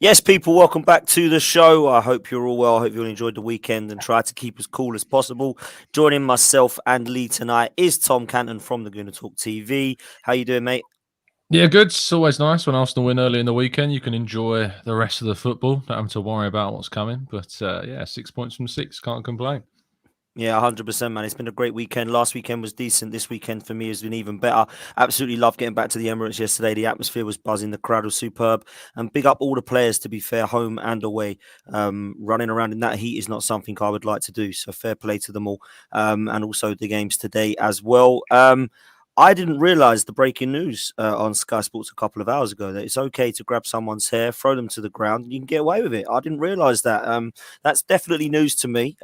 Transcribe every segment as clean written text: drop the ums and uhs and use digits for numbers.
Yes, people, welcome back to the show. I hope you're all well. I hope you all enjoyed the weekend and tried to keep as cool as possible. Joining myself and Lee tonight is Tom Canton from the Gooner Talk TV. How you doing, mate? Yeah, good. It's always nice when Arsenal win early in the weekend. You can enjoy the rest of the football. Don't have to worry about what's coming. But yeah, 6 points from 6. Can't complain. Yeah, 100%, man. It's been a great weekend. Last weekend was decent. This weekend for me has been even better. Absolutely loved getting back to the Emirates yesterday. The atmosphere was buzzing. The crowd was superb. And big up all the players, to be fair, home and away. Running around in that heat is not something I would like to do. So fair play to them all. And also the games today as well. I didn't realize the breaking news on Sky Sports a couple of hours ago that it's okay to grab someone's hair, throw them to the ground, and you can get away with it. I didn't realize that. That's definitely news to me.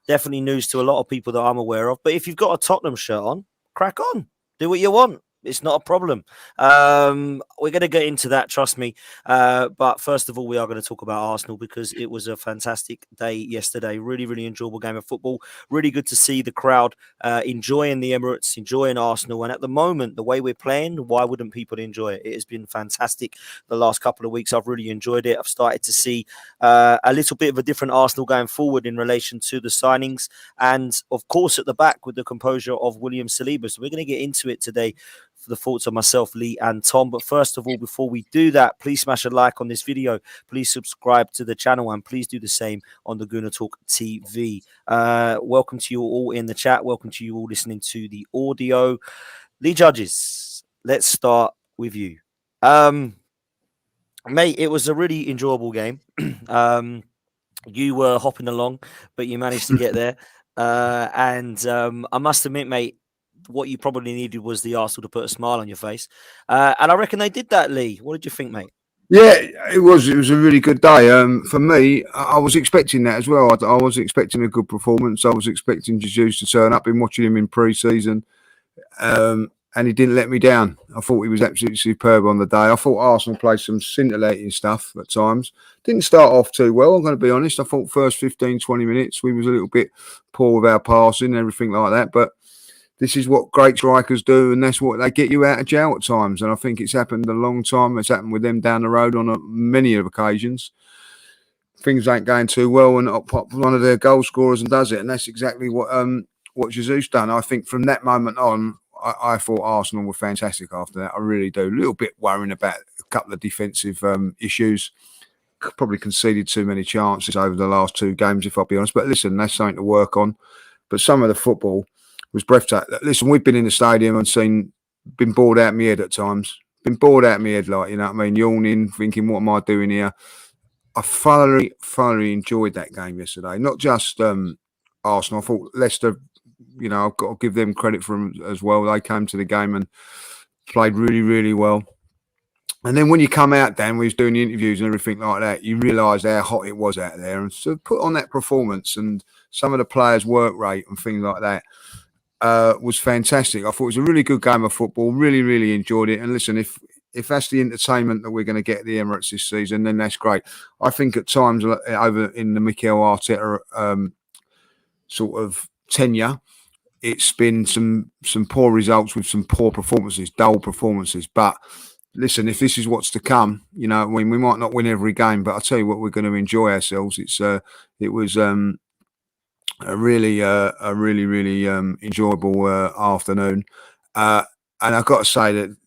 Definitely news to a lot of people that I'm aware of. But if you've got a Tottenham shirt on, crack on. Do what you want. It's not a problem. We're going to get into that, trust me. But first of all, we are going to talk about Arsenal because it was a fantastic day yesterday. Really, really enjoyable game of football. Really good to see the crowd enjoying the Emirates, enjoying Arsenal. And at the moment, the way we're playing, why wouldn't people enjoy it? It has been fantastic the last couple of weeks. I've really enjoyed it. I've started to see a little bit of a different Arsenal going forward in relation to the signings. And, of course, at the back with the composure of William Saliba. So we're going to get into it today for the thoughts of myself, Lee and Tom. But first of all, before we do that, please smash a like on this video. Please subscribe to the channel and please do the same on the Gooner Talk TV. Welcome to you all in the chat. Welcome to you all listening to the audio. Lee Judges, let's start with you. Mate, it was a really enjoyable game. You were hopping along, but you managed to get there. And I must admit, mate, what you probably needed was the Arsenal to put a smile on your face. And I reckon they did that, Lee. What did you think, mate? Yeah, it was a really good day. For me, I was expecting that as well. I was expecting a good performance. I was expecting Jesus to turn up. Been watching him in pre-season, and he didn't let me down. I thought he was absolutely superb on the day. I thought Arsenal played some scintillating stuff at times. Didn't start off too well, I'm going to be honest. I thought first 15, 20 minutes, we was a little bit poor with our passing and everything like that. But this is what great strikers do, and that's what they get you out of jail at times. And I think it's happened a long time. It's happened with them down the road on many of occasions. Things ain't going too well, and up pop one of their goal scorers and does it. And that's exactly what Jesus done. I think from that moment on, I thought Arsenal were fantastic after that. I really do. A little bit worrying about a couple of defensive issues. Probably conceded too many chances over the last two games, if I'll be honest. But listen, that's something to work on. But some of the football was breathtaking. Listen, we've been in the stadium and been bored out of my head at times. Been bored out of my head, like, you know what I mean? Yawning, thinking, what am I doing here? I thoroughly enjoyed that game yesterday. Not just Arsenal. I thought Leicester, you know, I've got to give them credit for them as well. They came to the game and played really, really well. And then when you come out, Dan, we was doing the interviews and everything like that, you realise how hot it was out there. And so put on that performance and some of the players' work rate and things like that, was fantastic. I thought it was a really good game of football. Really, really enjoyed it. And listen, if that's the entertainment that we're going to get at the Emirates this season, then that's great. I think at times over in the Mikel Arteta sort of tenure, it's been some poor results with some poor performances, dull performances. But listen, if this is what's to come, you know, I mean, we might not win every game, but I'll tell you what, we're going to enjoy ourselves. It was a really enjoyable afternoon, and I've got to say that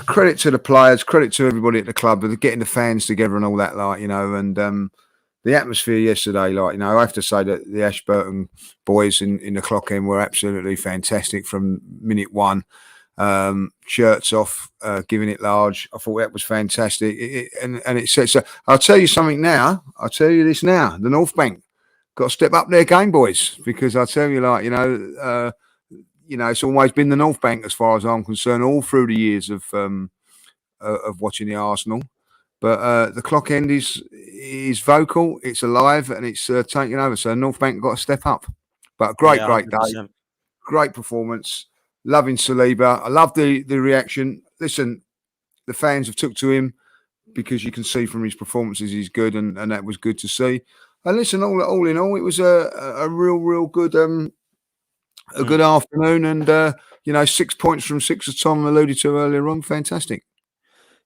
credit to the players, credit to everybody at the club for getting the fans together and all that, like, you know, and the atmosphere yesterday, like, you know, I have to say that the Ashburton boys in the clock end were absolutely fantastic from minute one. Shirts off, giving it large. I thought that was fantastic, and it says. So I'll tell you something now. I'll tell you this now. The North Bank got to step up their game, boys, because I tell you, like, you know, it's always been the North Bank as far as I'm concerned, all through the years of watching the Arsenal. But the clock end is vocal, it's alive, and it's taking over. So North Bank got to step up. But great day, great performance. Loving Saliba. I love the reaction. Listen, the fans have took to him because you can see from his performances he's good, and that was good to see. And listen, all in all, it was a real good good afternoon, and 6 points from 6, as Tom alluded to earlier on. Fantastic.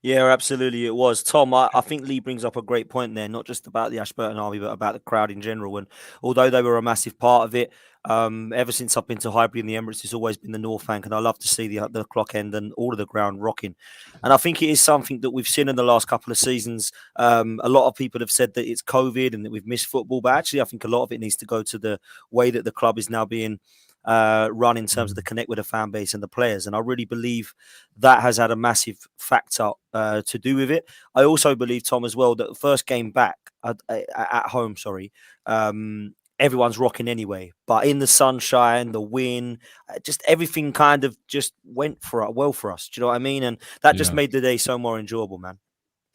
Yeah, absolutely, it was. Tom, I think Lee brings up a great point there, not just about the Ashburton Army, but about the crowd in general. And although they were a massive part of it, ever since I've been to Highbury in the Emirates, it's always been the North Bank, and I love to see the clock end and all of the ground rocking. And I think it is something that we've seen in the last couple of seasons. A lot of people have said that it's COVID and that we've missed football, but actually, I think a lot of it needs to go to the way that the club is now being run in terms of the connect with the fan base and the players. And I really believe that has had a massive factor to do with it. I also believe, Tom, as well, that the first game back at home, everyone's rocking anyway. But in the sunshine, the wind, just everything kind of just went well for us. Do you know what I mean? And that just made the day so more enjoyable, man.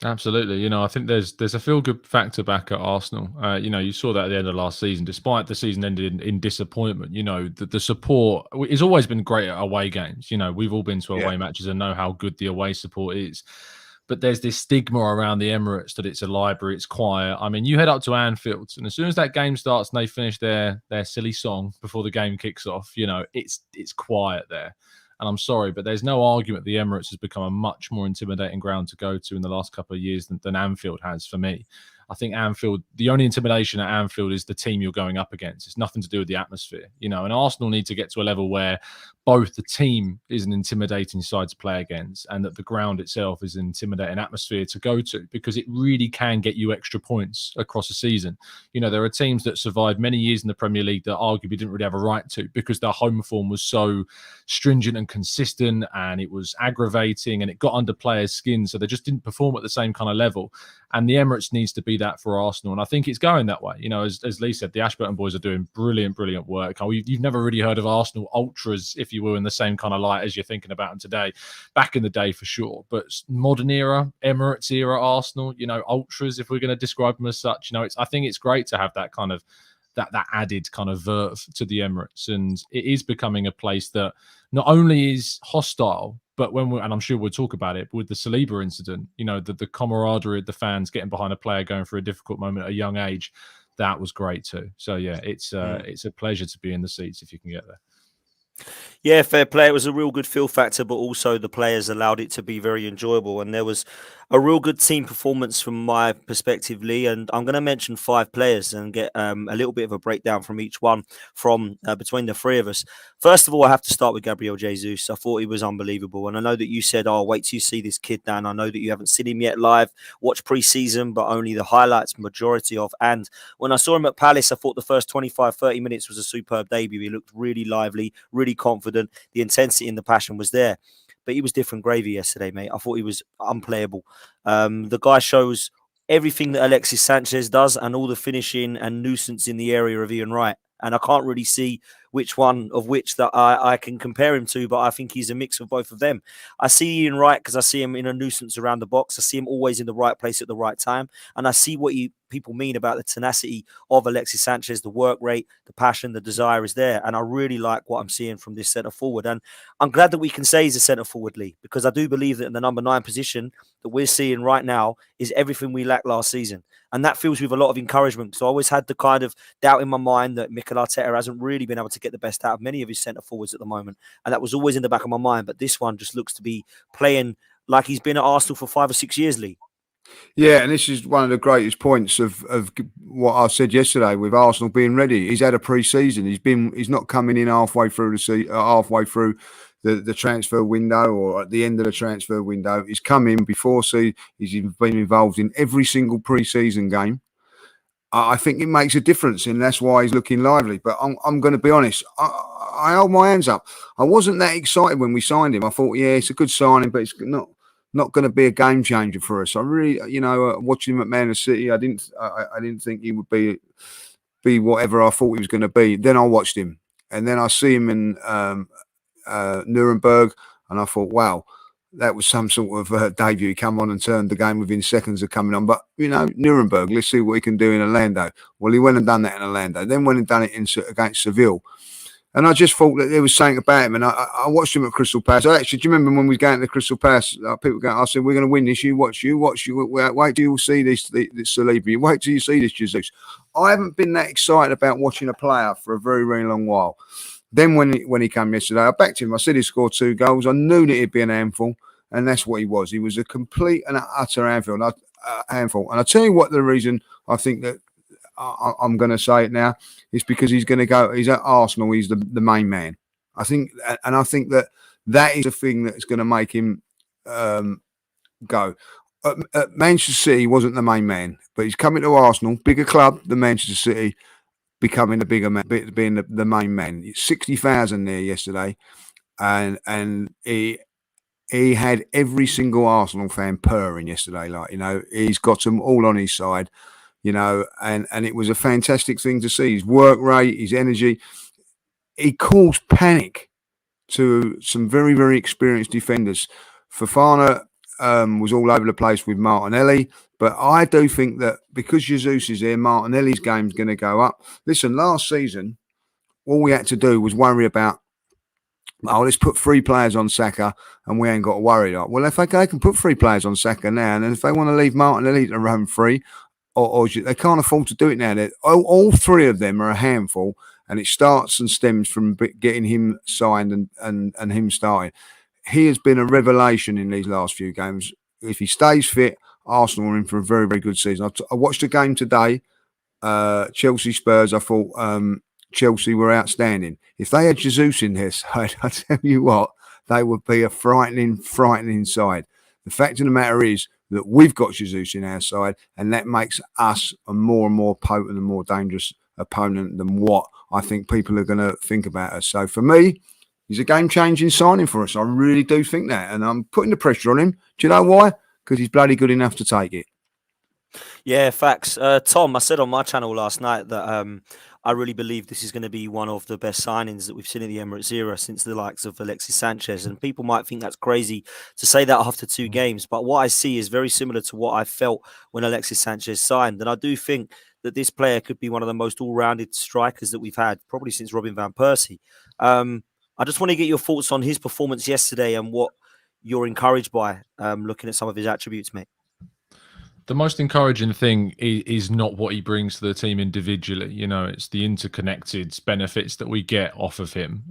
Absolutely. I think there's a feel-good factor back at Arsenal. You saw that at the end of last season. Despite the season ended in disappointment, the support has always been great at away games. We've all been to away matches and know how good the away support is. But there's this stigma around the Emirates that it's a library, it's quiet. I mean, you head up to Anfield, and as soon as that game starts and they finish their silly song before the game kicks off, it's quiet there. And I'm sorry, but there's no argument the Emirates has become a much more intimidating ground to go to in the last couple of years than Anfield has for me. I think Anfield, the only intimidation at Anfield is the team you're going up against. It's nothing to do with the atmosphere, and Arsenal need to get to a level where both the team is an intimidating side to play against and that the ground itself is an intimidating atmosphere to go to, because it really can get you extra points across a season. There are teams that survived many years in the Premier League that arguably didn't really have a right to, because their home form was so stringent and consistent and it was aggravating and it got under players' skin, so they just didn't perform at the same kind of level. And the Emirates needs to be that for Arsenal. And I think it's going that way. As Lee said, the Ashburton boys are doing brilliant work. You've never really heard of Arsenal ultras, if you will, in the same kind of light as you're thinking about them today. Back in the day, for sure. But modern era, Emirates era Arsenal, ultras, if we're going to describe them as such, I think it's great to have that kind of that added kind of verve to the Emirates. And it is becoming a place that not only is hostile, but and I'm sure we'll talk about it, but with the Saliba incident, the camaraderie of the fans getting behind a player going through a difficult moment at a young age, that was great too. So yeah, it's a pleasure to be in the seats if you can get there. Yeah, fair play. It was a real good feel factor, but also the players allowed it to be very enjoyable. And there was a real good team performance from my perspective, Lee. And I'm going to mention 5 players and get a little bit of a breakdown from each one from between the three of us. First of all, I have to start with Gabriel Jesus. I thought he was unbelievable. And I know that you said, wait till you see this kid, Dan. I know that you haven't seen him yet live, watched pre-season, but only the highlights, majority of. And when I saw him at Palace, I thought the first 25, 30 minutes was a superb debut. He looked really lively, really confident. The intensity and the passion was there, but he was different gravy yesterday, mate. I thought he was unplayable. The guy shows everything that Alexis Sanchez does and all the finishing and nuisance in the area of Ian Wright. And I can't really see which one of which that I can compare him to, but I think he's a mix of both of them. I see Ian Wright because I see him in a nuisance around the box. I see him always in the right place at the right time. And I see what people mean about the tenacity of Alexis Sanchez, the work rate, the passion, the desire is there. And I really like what I'm seeing from this centre forward. And I'm glad that we can say he's a centre forward, Lee, because I do believe that in the number 9 position that we're seeing right now is everything we lacked last season. And that fills with a lot of encouragement. So I always had the kind of doubt in my mind that Mikel Arteta hasn't really been able to get the best out of many of his centre forwards at the moment. And that was always in the back of my mind. But this one just looks to be playing like he's been at Arsenal for 5 or 6 years, Lee. Yeah, and this is one of the greatest points of what I said yesterday with Arsenal being ready. He's had a pre-season. He's not coming in halfway through the transfer window or at the end of the transfer window. He's come in before. He's been involved in every single pre-season game. I think it makes a difference, and that's why he's looking lively. But I'm going to be honest. I hold my hands up. I wasn't that excited when we signed him. I thought, yeah, it's a good signing, but it's not going to be a game changer for us. I really, watching him at Man City, I didn't think he would be whatever I thought he was going to be. Then I watched him, and then I see him in Nuremberg, and I thought, wow, that was some sort of debut. He come on and turned the game within seconds of coming on. But, Nuremberg, let's see what he can do in Orlando. Well, he went and done that in Orlando. Then went and done it against Seville. And I just thought that there was something about him. And I watched him at Crystal Palace. Actually, do you remember when we was going to Crystal Palace? People going, I said, we're going to win this. You watch. Wait till you see this Saliba. Wait till you see this Jesus. I haven't been that excited about watching a player for a very, very long while. Then when he came yesterday, I backed him. I said he scored 2 goals. I knew that he'd be an handful. and that's what he was. He was a complete and utter handful. And I tell you what, the reason I think that I'm going to say it now is because he's going to go. He's at Arsenal. He's the main man. I think that is a thing that's going to make him go. At Manchester City, he wasn't the main man, but he's coming to Arsenal, bigger club than Manchester City, becoming the bigger man, being the main man. 60,000 there yesterday, and he had every single Arsenal fan purring yesterday. Like, he's got them all on his side, and it was a fantastic thing to see. His work rate, his energy. He caused panic to some very, very experienced defenders. Fofana was all over the place with Martinelli, but I do think that because Jesus is there, Martinelli's game's going to go up. Listen, last season, all we had to do was worry about, let's put 3 players on Xhaka and we ain't got to worry. Well, if they can put 3 players on Xhaka now, and if they want to leave Martinelli to roam free, or they can't afford to do it now. All 3 of them are a handful, and it starts and stems from getting him signed and him starting. He has been a revelation in these last few games. If he stays fit, Arsenal are in for a very, very good season. I watched the game today, Chelsea Spurs. I thought Chelsea were outstanding. If they had Jesus in their side, I tell you what, they would be a frightening side. The fact of the matter is that we've got Jesus in our side, and that makes us a more and more potent and more dangerous opponent than what I think people are going to think about us. So for me, he's a game-changing signing for us. I really do think that, and I'm putting the pressure on him. Do you know why? Because he's bloody good enough to take it. Yeah, facts. Tom, I said on my channel last night that I really believe this is going to be one of the best signings that we've seen in the Emirates era since the likes of Alexis Sanchez. And people might think that's crazy to say that after 2 games, but what I see is very similar to what I felt when Alexis Sanchez signed. And I do think that this player could be one of the most all-rounded strikers that we've had, probably since Robin van Persie. I just want to get your thoughts on his performance yesterday and what you're encouraged by looking at some of his attributes, mate. The most encouraging thing is not what he brings to the team individually. It's the interconnected benefits that we get off of him.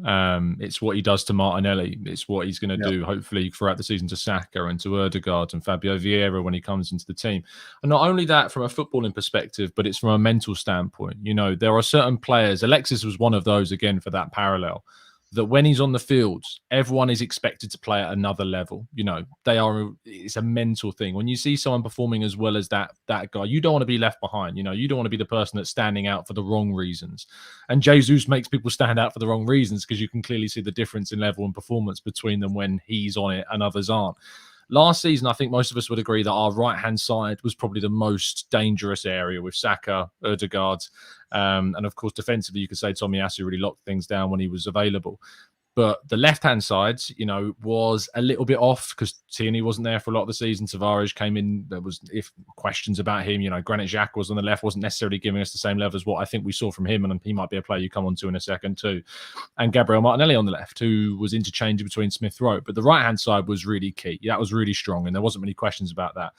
It's what he does to Martinelli. It's what he's going to do, hopefully, throughout the season to Xhaka and to Odegaard and Fabio Vieira when he comes into the team. And not only that from a footballing perspective, but it's from a mental standpoint. There are certain players. Alexis was one of those, again, for that parallel, that when he's on the field, everyone is expected to play at another level. It's a mental thing. When you see someone performing as well as that guy, you don't want to be left behind. You don't want to be the person that's standing out for the wrong reasons. And Jesus makes people stand out for the wrong reasons because you can clearly see the difference in level and performance between them when he's on it and others aren't. Last season, I think most of us would agree that our right-hand side was probably the most dangerous area with Xhaka, Odegaard, and of course, defensively, you could say Tomiyasu really locked things down when he was available. But the left-hand side, was a little bit off because Tierney wasn't there for a lot of the season. Tavares came in. There was questions about him. Granit Xhaka was on the left, wasn't necessarily giving us the same level as what I think we saw from him. And he might be a player you come on to in a second too. And Gabriel Martinelli on the left, who was interchanging between Smith Rowe. But the right-hand side was really key. That was really strong. And there wasn't many questions about that.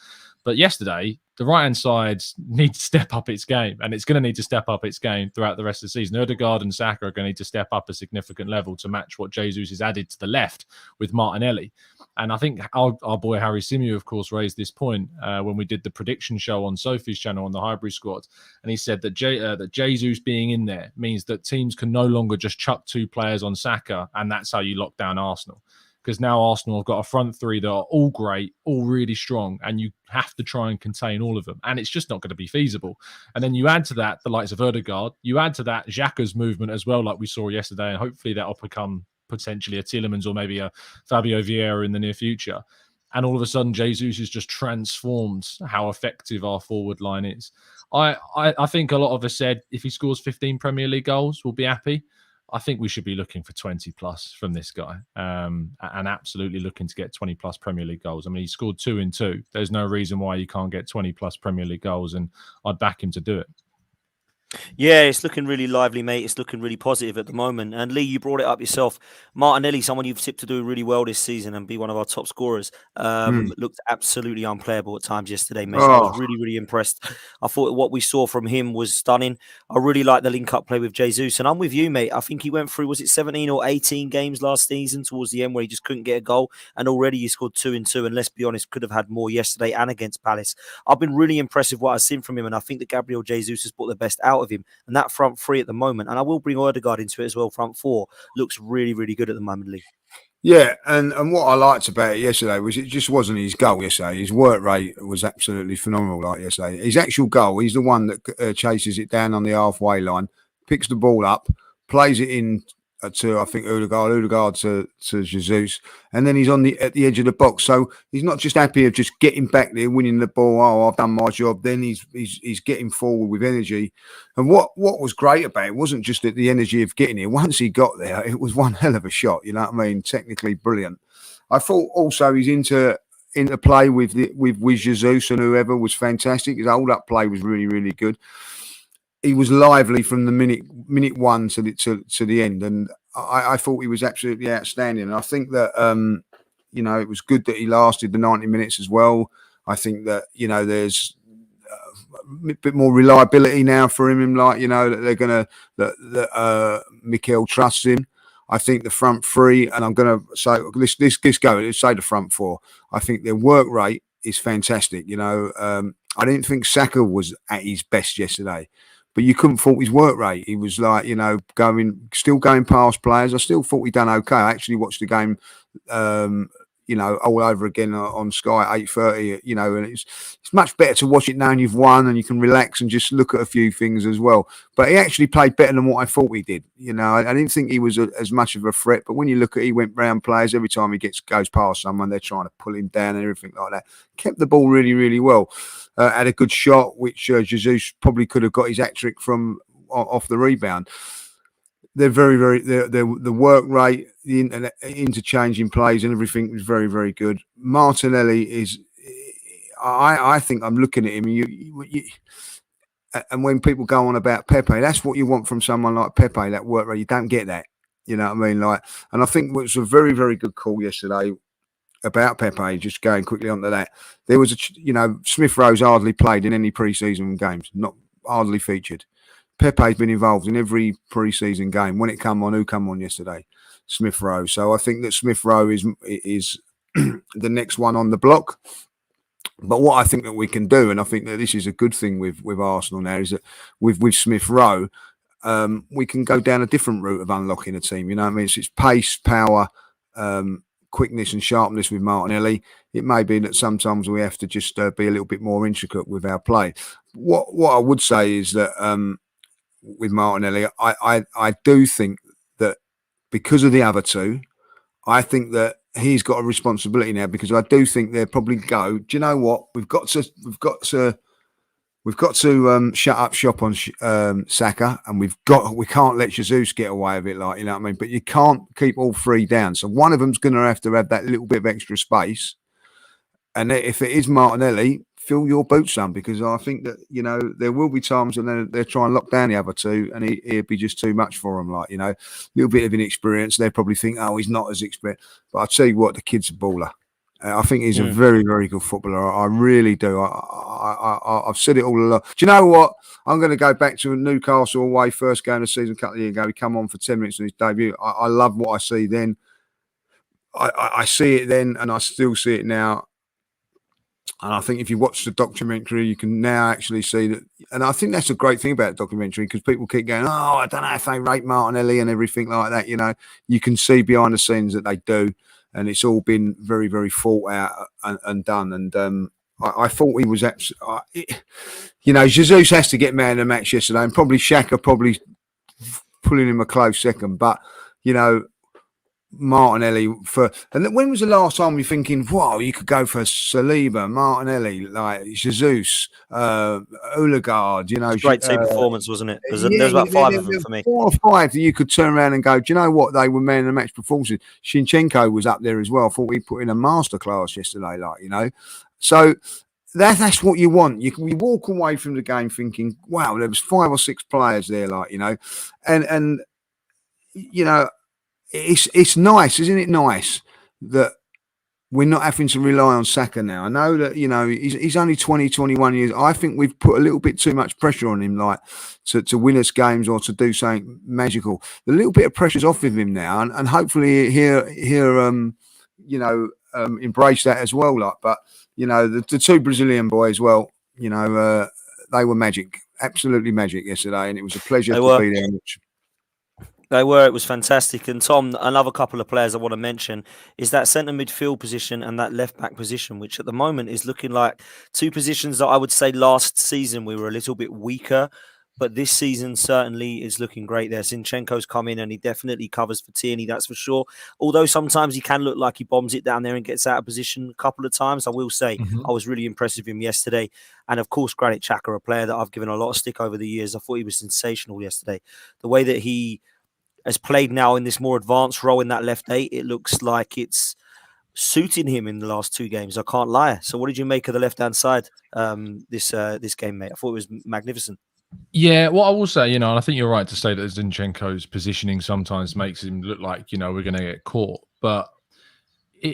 But yesterday, the right-hand side needs to step up its game, and it's going to need to step up its game throughout the rest of the season. Odegaard and Xhaka are going to need to step up a significant level to match what Jesus has added to the left with Martinelli. And I think our boy Harry Symeou, of course, raised this point when we did the prediction show on Sophie's channel on the Highbury squad. And he said that that Jesus being in there means that teams can no longer just chuck 2 players on Xhaka, and that's how you lock down Arsenal. Because now Arsenal have got a front 3 that are all great, all really strong, and you have to try and contain all of them. And it's just not going to be feasible. And then you add to that the likes of Odegaard, you add to that Xhaka's movement as well, like we saw yesterday, and hopefully that'll become potentially a Tielemans or maybe a Fabio Vieira in the near future. And all of a sudden, Jesus has just transformed how effective our forward line is. I think a lot of us said if he scores 15 Premier League goals, we'll be happy. I think we should be looking for 20 plus from this guy and absolutely looking to get 20 plus Premier League goals. I mean, he scored 2 in 2. There's no reason why you can't get 20 plus Premier League goals, and I'd back him to do it. Yeah, it's looking really lively, mate. It's looking really positive at the moment. And Lee, you brought it up yourself. Martinelli, someone you've tipped to do really well this season and be one of our top scorers, Mm. looked absolutely unplayable at times yesterday, mate. I was Oh, really, really impressed. I thought what we saw from him was stunning. I really like the link-up play with Jesus. And I'm with you, mate. I think he went through, was it 17 or 18 games last season towards the end where he just couldn't get a goal. And already he scored 2 in 2. And let's be honest, could have had more yesterday and against Palace. I've been really impressed with what I've seen from him. And I think that Gabriel Jesus has brought the best out of him. And that front three at the moment, and I will bring Odegaard into it as well, front four, looks really, really good at the moment, Lee. yeah, and what I liked about it yesterday was it just wasn't his goal yesterday. His work rate was absolutely phenomenal. Like yesterday, his actual goal, he's the one that chases it down on the halfway line, picks the ball up, plays it in to I think Odegaard to Jesus, and then he's at the edge of the box. So he's not just happy of just getting back there, winning the ball. Oh, I've done my job. Then he's getting forward with energy. And what was great about it wasn't just the energy of getting here. Once he got there, it was one hell of a shot. You know what I mean? Technically brilliant. I thought also he's into play with Jesus and whoever was fantastic. His hold up play was really, really good. He was lively from the minute one to the end, and I thought he was absolutely outstanding. And I think that it was good that he lasted the 90 minutes as well. I think that there's a bit more reliability now for him. Like that they're gonna that Mikel trusts him. I think the front three, and I'm gonna say let's go. Let's say the front four. I think their work rate is fantastic. I didn't think Xhaka was at his best yesterday. But you couldn't fault his work rate. He was like, still going past players. I still thought he'd done okay. I actually watched the game, all over again on Sky at 8:30. And it's much better to watch it knowing you've won and you can relax and just look at a few things as well. But he actually played better than what I thought he did. I didn't think he was as much of a threat. But when you look at, he went round players every time he goes past someone, they're trying to pull him down and everything like that. Kept the ball really, really well. Had a good shot, which Jesus probably could have got his hat-trick from off the rebound. They're very, very. The work rate, the interchanging plays, and everything was very, very good. Martinelli is. I think I'm looking at him. And when people go on about Pepe, that's what you want from someone like Pepe. That work rate, you don't get that. You know what I mean? And I think it was a very, very good call yesterday about Pepe, just going quickly onto that. There was Smith Rowe's hardly played in any pre-season games, not hardly featured. Pepe's been involved in every pre-season game. When it come on, who come on yesterday? Smith Rowe. So I think that Smith Rowe is the next one on the block. But what I think that we can do, and I think that this is a good thing with Arsenal now, is that with Smith Rowe, we can go down a different route of unlocking a team. You know what I mean? It's pace, power, quickness and sharpness with Martinelli. It may be that sometimes we have to just be a little bit more intricate with our play. What I would say is that with Martinelli, I do think that because of the other two, I think that he's got a responsibility now, because I do think they'll probably go, do you know what? We've got to shut up shop on Xhaka, and we can't let Jesus get away with it, like, you know what I mean? But you can't keep all three down. So one of them's going to have that little bit of extra space. And if it is Martinelli, fill your boots, son, because I think that, there will be times when they're trying to lock down the other two, and it'd be just too much for them. Like, a little bit of inexperience. They probably think, oh, he's not as experienced. But I tell you what, the kid's a baller. I think he's a very, very good footballer. I really do. I've said it all along. Do you know what? I'm going to go back to Newcastle away, first game of the season a couple of years ago. He come on for 10 minutes on his debut. I love what I see then. I see it then, and I still see it now. And I think if you watch the documentary, you can now actually see that. And I think that's a great thing about the documentary, because people keep going, oh, I don't know if they rate Martinelli and everything like that. You can see behind the scenes that they do. And it's all been very, very thought out and done. And I thought he was Jesus has to get man of the match yesterday, and probably Xhaka pulling him a close second. But, Martinelli and then when was the last time you're thinking, wow, you could go for Saliba, Martinelli, like Jesus, Odegaard, Great team performance, wasn't it? There's about five of them for me. 4 or 5 that you could turn around and go, do you know what? They were man of the match performances. Shinchenko was up there as well. I thought he put in a masterclass yesterday, So that's what you want. You walk away from the game thinking, wow, there was 5 or 6 players there, and it's nice, isn't it? Nice that we're not having to rely on Saka now. I know that he's only 20, 21 years. I think we've put a little bit too much pressure on him, like to win us games or to do something magical. The little bit of pressure's off of him now, and hopefully he'll embrace that as well. But the 2 Brazilian boys, well, they were magic, absolutely magic yesterday, and it was a pleasure to be there. They were. It was fantastic. And Tom, another couple of players I want to mention is that centre midfield position and that left back position, which at the moment is looking like 2 positions that I would say last season we were a little bit weaker, but this season certainly is looking great there. Zinchenko's come in and he definitely covers for Tierney, that's for sure. Although sometimes he can look like he bombs it down there and gets out of position a couple of times. I will say I was really impressed with him yesterday. And of course, Granit Xhaka, a player that I've given a lot of stick over the years. I thought he was sensational yesterday. The way that he has played now in this more advanced role in that left 8, it looks like it's suiting him in the last 2 games. I can't lie. So what did you make of the left-hand side this game, mate? I thought it was magnificent. Yeah, what I will say, and I think you're right to say that Zinchenko's positioning sometimes makes him look like, we're going to get caught. But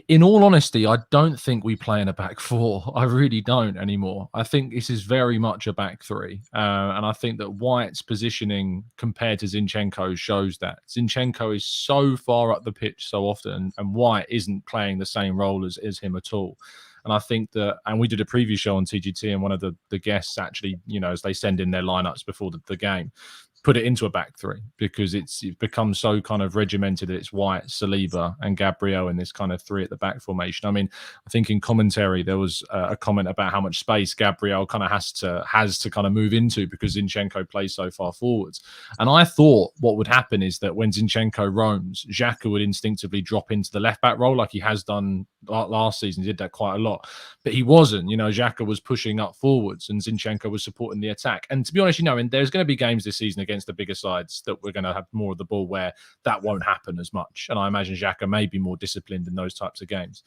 in all honesty, I don't think we play in a back 4. I really don't anymore. I think this is very much a back 3. And I think that White's positioning compared to Zinchenko shows that. Zinchenko is so far up the pitch so often, and White isn't playing the same role as him at all. And I think that, and we did a preview show on TGT, and one of the guests actually, as they send in their lineups before the game, put it into a back 3 because it's become so kind of regimented that it's White, Saliba, and Gabriel in this kind of 3 at the back formation. I mean, I think in commentary there was a comment about how much space Gabriel kind of has to kind of move into because Zinchenko plays so far forwards. And I thought what would happen is that when Zinchenko roams, Xhaka would instinctively drop into the left back role like he has done last season. He did that quite a lot, but he wasn't. Xhaka was pushing up forwards and Zinchenko was supporting the attack. And to be honest, and there's going to be games this season against the bigger sides that we're going to have more of the ball where that won't happen as much. And I imagine Xhaka may be more disciplined in those types of games.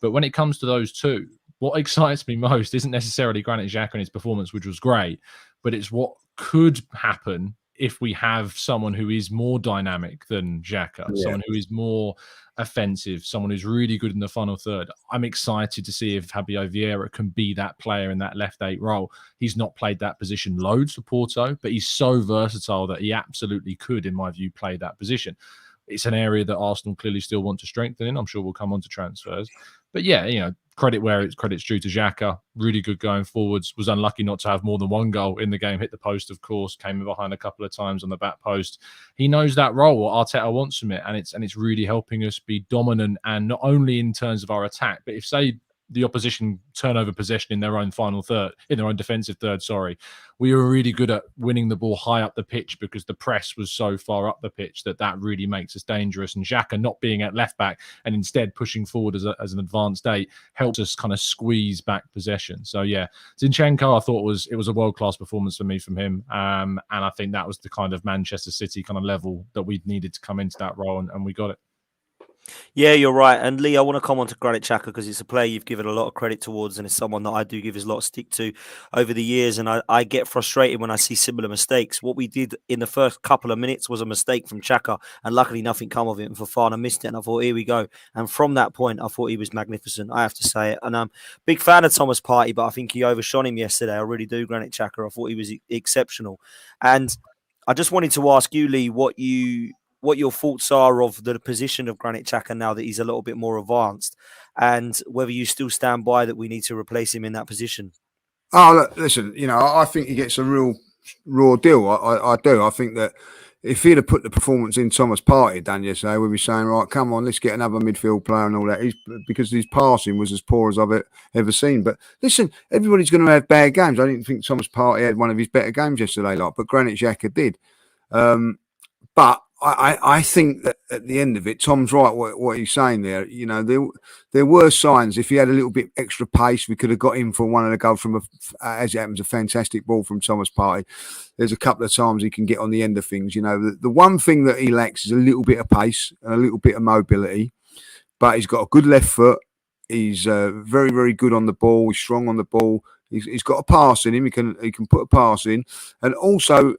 But when it comes to those 2, what excites me most isn't necessarily Granit Xhaka and his performance, which was great, but it's what could happen if we have someone who is more dynamic than Xhaka, someone who is more offensive, someone who's really good in the final third. I'm excited to see if Fabio Vieira can be that player in that left 8 role. He's not played that position loads for Porto, but he's so versatile that he absolutely could, in my view, play that position. It's an area that Arsenal clearly still want to strengthen in. I'm sure we'll come on to transfers. But yeah, credit where credit's due to Xhaka. Really good going forwards. Was unlucky not to have more than 1 goal in the game. Hit the post, of course. Came in behind a couple of times on the back post. He knows that role, what Arteta wants from it, and it's really helping us be dominant. And not only in terms of our attack, but if say the opposition turn over possession in their own final third, in their own defensive third, we were really good at winning the ball high up the pitch because the press was so far up the pitch that really makes us dangerous. And Xhaka not being at left back and instead pushing forward as an advanced 8 helps us kind of squeeze back possession. So yeah, Zinchenko, I thought it was a world-class performance for me from him. And I think that was the kind of Manchester City kind of level that we needed to come into that role, and we got it. Yeah, you're right. And Lee, I want to come on to Granit Xhaka because it's a player you've given a lot of credit towards, and it's someone that I do give a lot of stick to over the years. And I get frustrated when I see similar mistakes. What we did in the first couple of minutes was a mistake from Xhaka, and luckily nothing come of it. And Fofana missed it, and I thought, here we go. And from that point, I thought he was magnificent. I have to say it. And I'm a big fan of Thomas Partey, but I think he overshone him yesterday. I really do, Granit Xhaka. I thought he was exceptional. And I just wanted to ask you, Lee, what your thoughts are of the position of Granit Xhaka now that he's a little bit more advanced, and whether you still stand by that we need to replace him in that position. Oh, look, listen, I think he gets a real raw deal. I do. I think that if he'd have put the performance in Thomas Partey done yesterday, we'd be saying, right, come on, let's get another midfield player and all that. Because his passing was as poor as I've ever seen. But listen, everybody's going to have bad games. I didn't think Thomas Partey had one of his better games yesterday, but Granit Xhaka did. But I think that at the end of it, Tom's right what he's saying there. There were signs. If he had a little bit extra pace, we could have got him for one of the goals from, as it happens, a fantastic ball from Thomas Partey. There's a couple of times he can get on the end of things. The one thing that he lacks is a little bit of pace and a little bit of mobility, but he's got a good left foot. He's very, very good on the ball. He's strong on the ball. He's got a pass in him. He can put a pass in, and also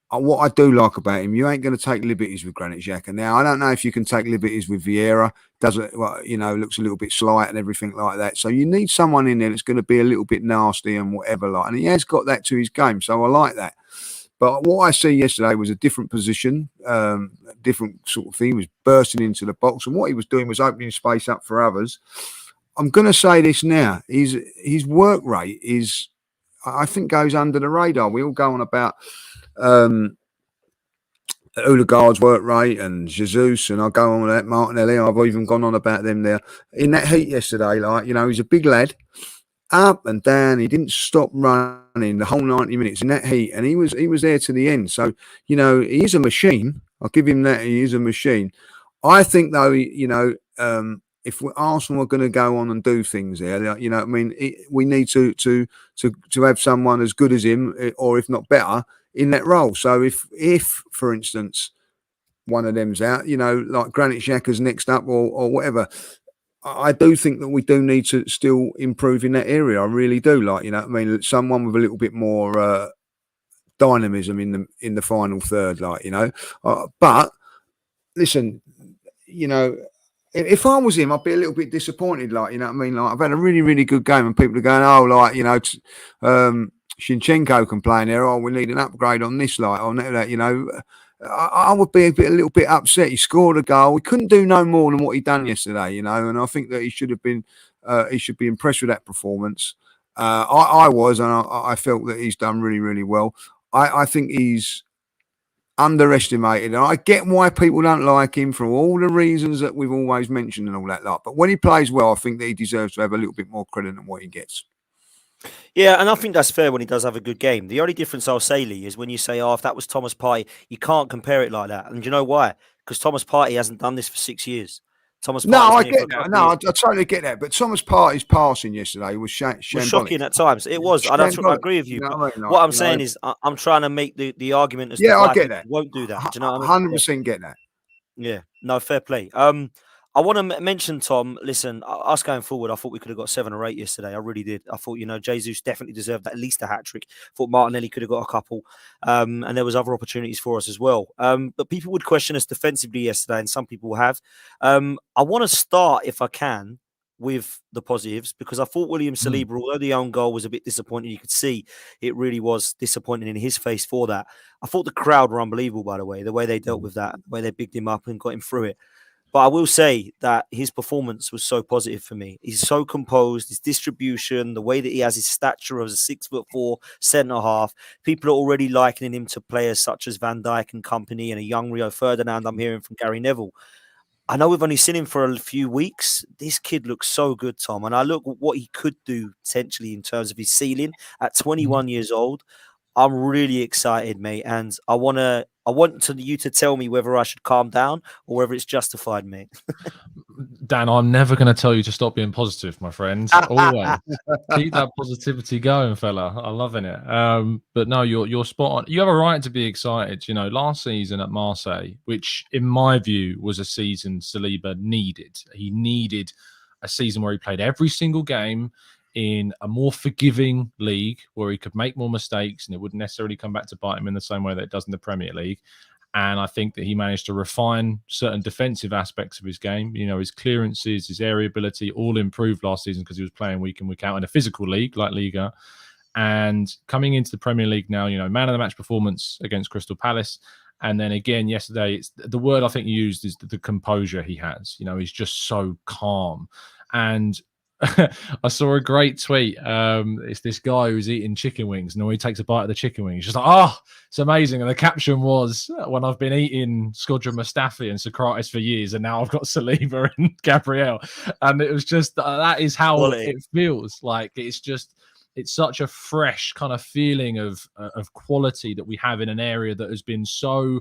what I do like about him, you ain't going to take liberties with Granit Xhaka. Now, I don't know if you can take liberties with Vieira. Doesn't, well, looks a little bit slight and everything like that. So you need someone in there that's going to be a little bit nasty and whatever like. And he has got that to his game, so I like that. But what I see yesterday was a different position, different sort of thing. He was bursting into the box, and what he was doing was opening space up for others. I'm going to say this now: his work rate is, I think, goes under the radar. We all go on about Odegaard's work rate and Jesus, and I go on with that Martinelli. I've even gone on about them there in that heat yesterday. He's a big lad, up and down. He didn't stop running the whole 90 minutes in that heat, and he was there to the end. So he is a machine. I'll give him that. He is a machine. I think though, if Arsenal are going to go on and do things there, we need to have someone as good as him, or if not better, in that role. So if for instance one of them's out, like Granit Xhaka's next up or whatever, I do think that we do need to still improve in that area. I really do. Someone with a little bit more dynamism in the final third, but listen, if I was him, I'd be a little bit disappointed. I've had a really, really good game, and people are going, Shinchenko can play in there. Oh, we need an upgrade on this, on that. I would be a little bit upset. He scored a goal. We couldn't do no more than what he done yesterday, and I think that he should have been. He should be impressed with that performance. I was, and I felt that he's done really, really well. I think he's underestimated, and I get why people don't like him for all the reasons that we've always mentioned and all that lot. But when he plays well, I think that he deserves to have a little bit more credit than what he gets. Yeah, and I think that's fair when he does have a good game. The only difference I'll say, Lee, is when you say, if that was Thomas Partey, you can't compare it like that. And you know why? Because Thomas Partey hasn't done this for 6 years. I get that. No, I totally get that. But Thomas Partey's passing yesterday was shocking at times. It was. I agree with you. What I'm saying is, I'm trying to make the argument as to why I get that. Won't do that. Do you know what I mean? 100% get that. Yeah. No, fair play. I want to mention, Tom, listen, us going forward, I thought we could have got 7 or 8 yesterday. I really did. I thought, Jesus definitely deserved at least a hat-trick. Thought Martinelli could have got a couple. And there was other opportunities for us as well. But people would question us defensively yesterday, and some people have. I want to start, if I can, with the positives, because I thought William Saliba, although the own goal was a bit disappointing, you could see it really was disappointing in his face for that. I thought the crowd were unbelievable, by the way they dealt with that, the way they bigged him up and got him through it. But I will say that his performance was so positive for me. He's so composed, his distribution, the way that he has his stature as a 6'4" centre-half. People are already likening him to players such as Van Dijk and company, and a young Rio Ferdinand I'm hearing from Gary Neville. I know we've only seen him for a few weeks. This kid looks so good, Tom. And I look at what he could do potentially in terms of his ceiling at 21 years old. I'm really excited, mate. And I want you to tell me whether I should calm down or whether it's justified, mate. Dan, I'm never going to tell you to stop being positive, my friend. Always keep that positivity going, fella. I'm loving it. But no, you're spot on. You have a right to be excited. Last season at Marseille, which in my view was a season Saliba needed. He needed a season where he played every single game in a more forgiving league where he could make more mistakes and it wouldn't necessarily come back to bite him in the same way that it does in the Premier League. And I think that he managed to refine certain defensive aspects of his game. His clearances, his area ability, all improved last season because he was playing week in, week out in a physical league like Liga. And coming into the Premier League now, man of the match performance against Crystal Palace. And then again, yesterday, it's the word I think you used is the composure he has. He's just so calm. And I saw a great tweet. It's this guy who's eating chicken wings, and when he takes a bite of the chicken wing, he's just like, it's amazing. And the caption was, when I've been eating Skodra Mustafi and Socrates for years, and now I've got Saliba and Gabriel. And it was just, that is how it feels. Like, it's such a fresh kind of feeling of quality that we have in an area that has been so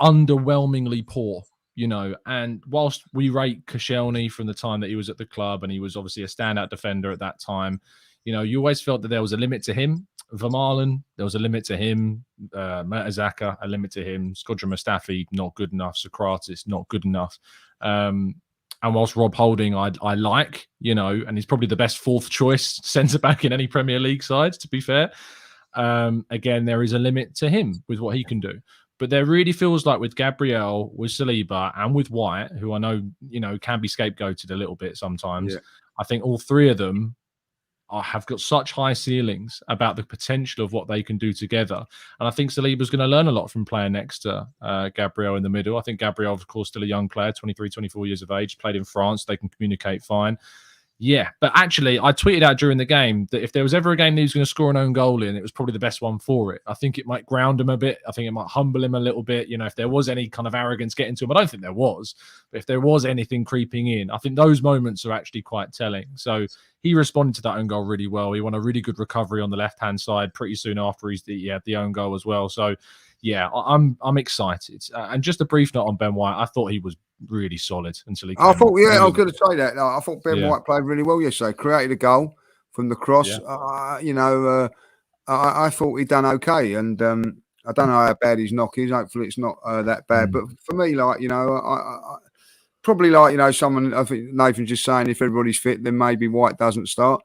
underwhelmingly poor. And whilst we rate Koscielny from the time that he was at the club, and he was obviously a standout defender at that time, you always felt that there was a limit to him. Vermaelen, there was a limit to him. Xhaka, a limit to him. Skodra Mustafi, not good enough. Socrates, not good enough. And whilst Rob Holding, I like, and he's probably the best fourth choice centre back in any Premier League side, to be fair. Again, there is a limit to him with what he can do. But there really feels like with Gabriel, with Saliba, and with White, who I know, can be scapegoated a little bit sometimes. Yeah. I think all three of them have got such high ceilings about the potential of what they can do together. And I think Saliba's going to learn a lot from playing next to Gabriel in the middle. I think Gabriel, of course, still a young player, 23, 24 years of age, played in France. They can communicate fine. Yeah, but actually, I tweeted out during the game that if there was ever a game that he was going to score an own goal in, it was probably the best one for it. I think it might ground him a bit. I think it might humble him a little bit. If there was any kind of arrogance getting to him, I don't think there was. But if there was anything creeping in, I think those moments are actually quite telling. So he responded to that own goal really well. He won a really good recovery on the left-hand side pretty soon after he had the own goal as well. So, yeah, I'm excited. And just a brief note on Ben White, I thought he was really solid until he came. I was going to say that. I thought Ben White played really well yesterday. Created a goal from the cross. Yeah. I thought he'd done okay, and I don't know how bad his knock is. Hopefully, it's not that bad. But for me, I probably someone. I think Nathan's just saying if everybody's fit, then maybe White doesn't start.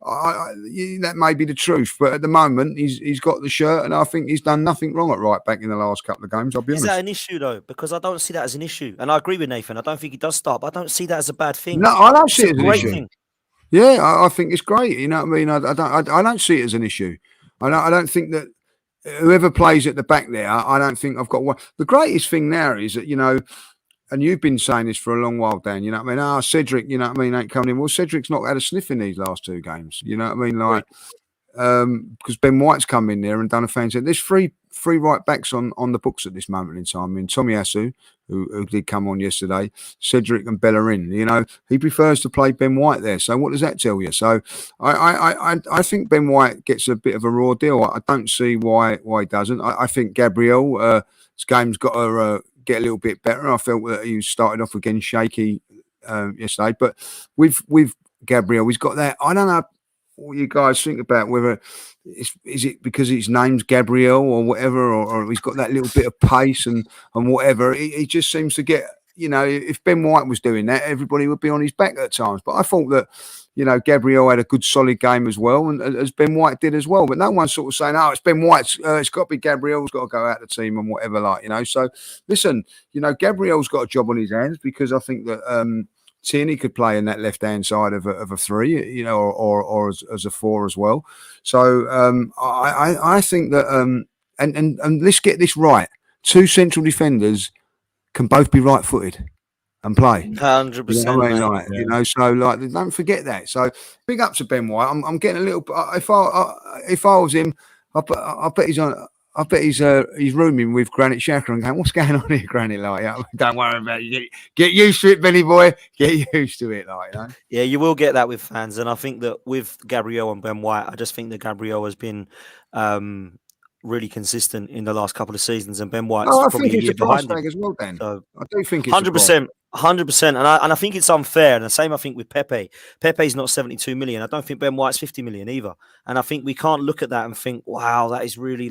That may be the truth, but at the moment he's got the shirt, and I think he's done nothing wrong at right back in the last couple of games. I'll be honest. Is that an issue though? Because I don't see that as an issue, and I agree with Nathan. I don't think he does start, but I don't see that as a bad thing. No, I don't see it as an issue. Thing. Yeah, I think it's great. You know what I mean? I don't see it as an issue. I don't think that whoever plays at the back there, I don't think I've got one. The greatest thing now is that and you've been saying this for a long while, Dan, you know what I mean? Cedric, ain't coming in. Well, Cedric's not had a sniff in these last two games. You know what I mean? Because Ben White's come in there and done a fancy. There's three right backs on the books at this moment in time. I mean, Tomiyasu, who did come on yesterday, Cedric and Bellerin. He prefers to play Ben White there. So what does that tell you? So I think Ben White gets a bit of a raw deal. I don't see why he doesn't. I think Gabriel, his game's got to get a little bit better. I felt that he started off again shaky yesterday, but with Gabriel, he's got that. I don't know what you guys think about whether is it because his name's Gabriel or whatever, or he's got that little bit of pace and whatever. He just seems to get. If Ben White was doing that, everybody would be on his back at times. But I thought that, Gabriel had a good solid game as well, and as Ben White did as well. But no one's sort of saying, "Oh, it's Ben White's. It's got to be Gabriel's got to go out the team and whatever." So listen, Gabriel's got a job on his hands because I think that Tierney could play in that left-hand side of a three, or as a four as well. So I think that and let's get this right: two central defenders can both be right-footed and play. 100%. So don't forget that. So big up to Ben White. I'm getting a little. If I was him, I bet he's on. I bet he's rooming with Granit Xhaka and going, "What's going on here, Granit?" Don't worry about it. Get used to it, Benny boy. Get used to it, Yeah, you will get that with fans, and I think that with Gabriel and Ben White, I just think that Gabriel has been really consistent in the last couple of seasons, and Ben White's probably a year behind him as well. Dan, so I do think it's 100%. 100%, and I think it's unfair. And the same I think with Pepe. Pepe's not 72 million. I don't think Ben White's 50 million either. And I think we can't look at that and think, wow, that is really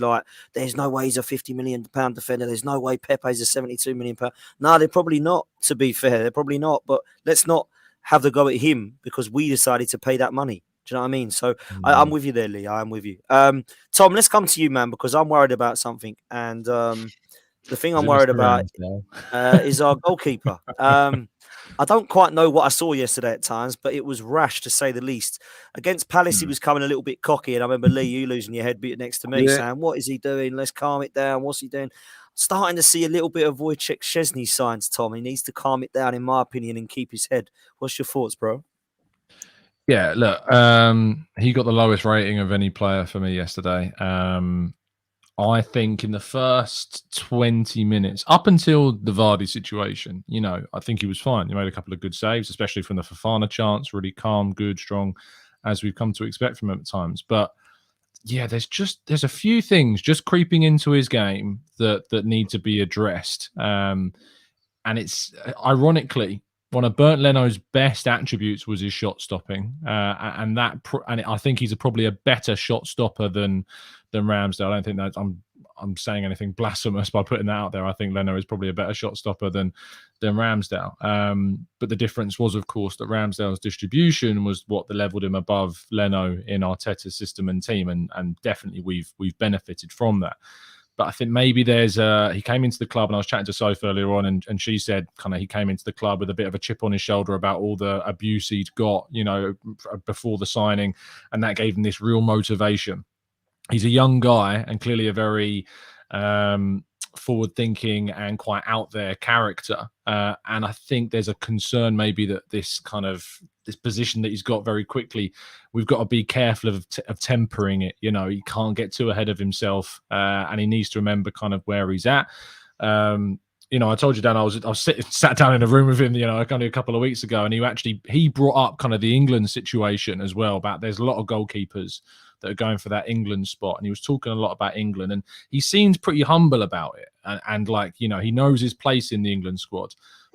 there's no way he's a 50 million pound defender. There's no way Pepe's a 72 million pound. No, they're probably not, to be fair. They're probably not. But let's not have the go at him because we decided to pay that money. Do you know what I mean? So I'm with you there, Lee. I'm with you. Tom, let's come to you, man, because I'm worried about something. And the thing I'm worried about is our goalkeeper. I don't quite know what I saw yesterday at times, but it was rash to say the least. Against Palace, he was coming a little bit cocky, and I remember Lee, you losing your head next to me, saying, "What is he doing? Let's calm it down. What's he doing?" Starting to see a little bit of Wojciech Szczesny signs, Tom. He needs to calm it down, in my opinion, and keep his head. What's your thoughts, bro? Yeah, look, he got the lowest rating of any player for me yesterday. I think in the first 20 minutes, up until the Vardy situation, I think he was fine. He made a couple of good saves, especially from the Fofana chance, really calm, good, strong, as we've come to expect from him at times. But yeah, there's a few things just creeping into his game that need to be addressed. And it's ironically, one of Bernd Leno's best attributes was his shot stopping, and I think he's probably a better shot stopper than Ramsdale. I don't think that I'm saying anything blasphemous by putting that out there. I think Leno is probably a better shot stopper than Ramsdale. But the difference was, of course, that Ramsdale's distribution was what leveled him above Leno in Arteta's system and team, and definitely we've benefited from that. But I think maybe he came into the club, and I was chatting to Soph earlier on, and she said kind of he came into the club with a bit of a chip on his shoulder about all the abuse he'd got, before the signing, and that gave him this real motivation. He's a young guy and clearly a very forward-thinking and quite out there character. And I think there's a concern maybe that this position that he's got very quickly, we've got to be careful of tempering it. He can't get too ahead of himself, and he needs to remember kind of where he's at. I told you, Dan, I was sat down in a room with him, only a couple of weeks ago, and he brought up kind of the England situation as well, about there's a lot of goalkeepers that are going for that England spot, and he was talking a lot about England, and he seems pretty humble about it, and he knows his place in the England squad.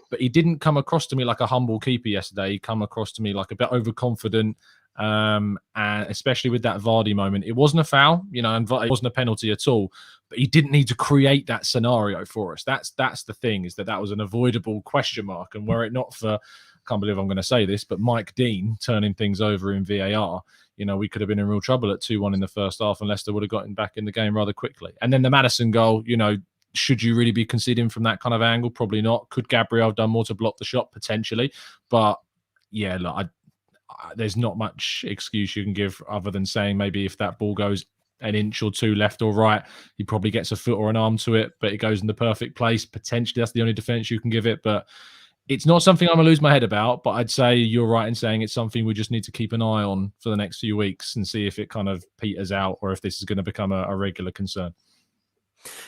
But he didn't come across to me like a humble keeper yesterday. He come across to me like a bit overconfident, and especially with that Vardy moment. It wasn't a foul, and it wasn't a penalty at all. But he didn't need to create that scenario for us. That's the thing, is that was an avoidable question mark. And were it not for, I can't believe I'm going to say this, but Mike Dean turning things over in VAR, we could have been in real trouble at 2-1 in the first half, and Leicester would have gotten back in the game rather quickly. And then the Maddison goal, should you really be conceding from that kind of angle? Probably not. Could Gabriel have done more to block the shot? Potentially. But yeah, look, there's not much excuse you can give other than saying maybe if that ball goes an inch or two left or right, he probably gets a foot or an arm to it, but it goes in the perfect place. Potentially, that's the only defense you can give it. But it's not something I'm going to lose my head about, but I'd say you're right in saying it's something we just need to keep an eye on for the next few weeks and see if it kind of peters out or if this is going to become a regular concern.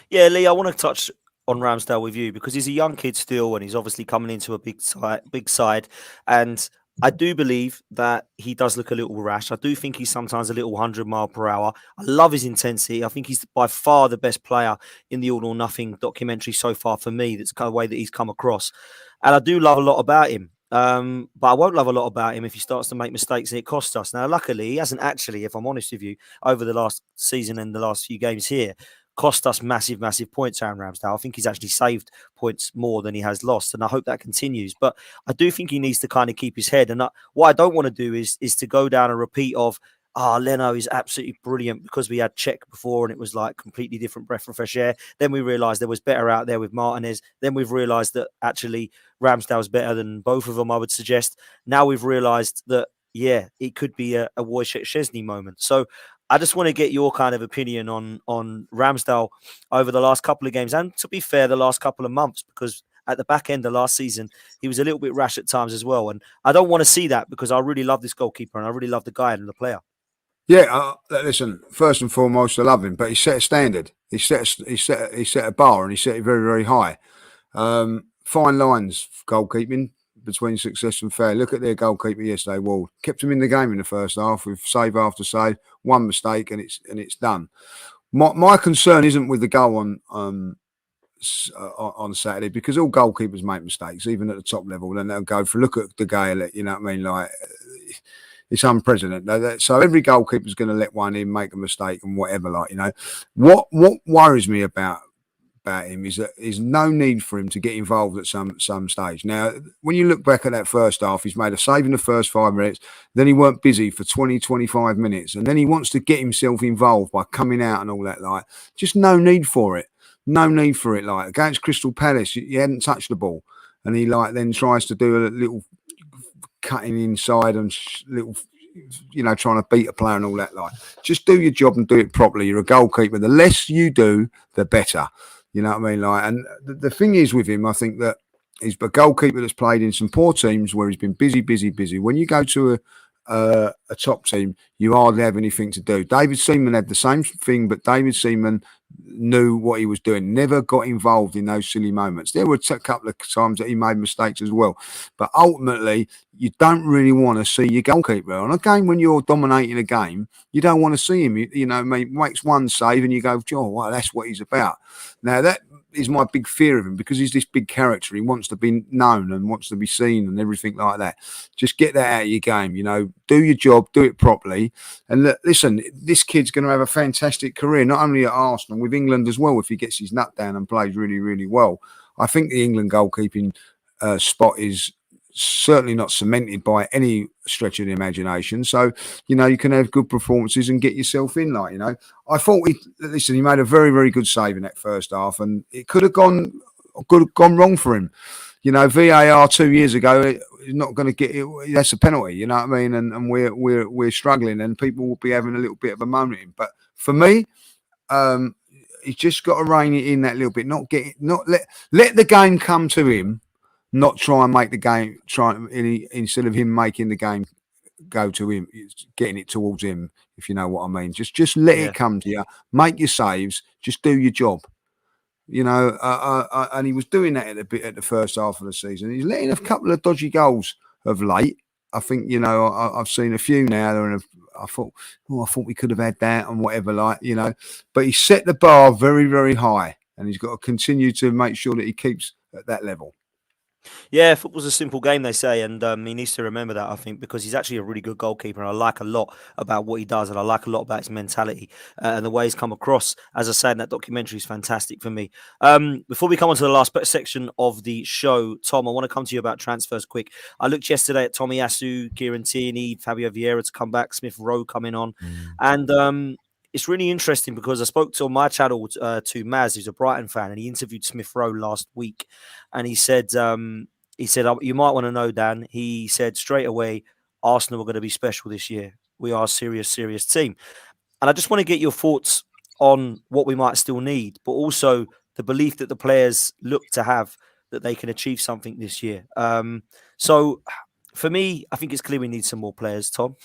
Yeah, Lee, I want to touch on Ramsdale with you because he's a young kid still, and he's obviously coming into a big side. And I do believe that he does look a little rash. I do think he's sometimes a little 100 mile per hour. I love his intensity. I think he's by far the best player in the All or Nothing documentary so far for me. That's kind of the way that he's come across. And I do love a lot about him. But I won't love a lot about him if he starts to make mistakes and it costs us. Now, luckily, he hasn't actually, if I'm honest with you, over the last season and the last few games here, cost us massive points, Aaron Ramsdale. I think he's actually saved points more than he has lost, and I hope that continues. But I do think he needs to kind of keep his head. And what I don't want to do is to go down a repeat of, Leno is absolutely brilliant because we had Czech before and it was like completely different breath of fresh air. Then we realised there was better out there with Martinez. Then we've realised that actually Ramsdale's better than both of them, I would suggest. Now we've realised that, yeah, it could be a Wojciech Szczesny moment. So I just want to get your kind of opinion on Ramsdale over the last couple of games, and to be fair, the last couple of months, because at the back end of last season, he was a little bit rash at times as well. And I don't want to see that because I really love this goalkeeper and I really love the guy and the player. Yeah, listen, first and foremost, I love him, but he set a standard. He set a bar, and he set it very, very high. Fine lines for goalkeeping between success and fair. Look at their goalkeeper yesterday, Ward. Kept him in the game in the first half with save after save, one mistake, and it's done. My concern isn't with the goal on Saturday, because all goalkeepers make mistakes, even at the top level. Then they'll go for look at the Gale, you know what I mean? Like, it's unprecedented. So every goalkeeper's going to let one in, make a mistake, and whatever. Like, what worries me about him is that there's no need for him to get involved at some stage. Now, when you look back at that first half, he's made a save in the first 5 minutes, then he weren't busy for 20-25 minutes, and then he wants to get himself involved by coming out and all that. Like, just no need for it. No need for it. Like against Crystal Palace, he hadn't touched the ball, and he then tries to do a little cutting inside and little, trying to beat a player and all that. Like, just do your job and do it properly. You're a goalkeeper. The less you do, the better. You know what I mean? Like, and the thing is with him, I think that he's a goalkeeper that's played in some poor teams where he's been busy. When you go to a top team, you hardly have anything to do. David Seaman had the same thing, but David Seaman knew what he was doing, never got involved in those silly moments. There were a couple of times that he made mistakes as well. But ultimately, you don't really want to see your goalkeeper. On a game when you're dominating a game, you don't want to see him. Makes one save and you go, oh, well, that's what he's about. Now, is my big fear of him, because he's this big character. He wants to be known and wants to be seen and everything like that. Just get that out of your game, do your job, do it properly. And listen, this kid's going to have a fantastic career, not only at Arsenal, with England as well, if he gets his nut down and plays really, really well. I think the England goalkeeping spot is certainly not cemented by any stretch of the imagination. So, you can have good performances and get yourself in. I thought he made a very, very good save in that first half, and it could have gone wrong for him. VAR 2 years ago is not going to get it. That's a penalty. You know what I mean? And we're struggling, and people will be having a little bit of a moan at him. But for me, he's just got to rein it in that little bit. Let the game come to him. Not try and make the game instead of him making the game go to him, getting it towards him. If you know what I mean, just let it come to you. Make your saves. Just do your job. And he was doing that at the first half of the season. He's letting a couple of dodgy goals of late. I think I've seen a few now, and I thought we could have had that and whatever, But he set the bar very, very high, and he's got to continue to make sure that he keeps at that level. Yeah, football's a simple game, they say, and he needs to remember that, I think, because he's actually a really good goalkeeper, and I like a lot about what he does, and I like a lot about his mentality and the way he's come across. As I said, that documentary is fantastic for me. Before we come on to the last section of the show, Tom, I want to come to you about transfers quick. I looked yesterday at Tomiyasu, Kieran Tierney, Fabio Vieira to come back, Smith Rowe coming on, and it's really interesting because I spoke on my channel to Maz, who's a Brighton fan, and he interviewed Smith Rowe last week, and he said, you might want to know, Dan. He said straight away, Arsenal are going to be special this year. We are a serious team, and I just want to get your thoughts on what we might still need, but also the belief that the players look to have that they can achieve something this year. So for me, I think it's clear we need some more players, Tom.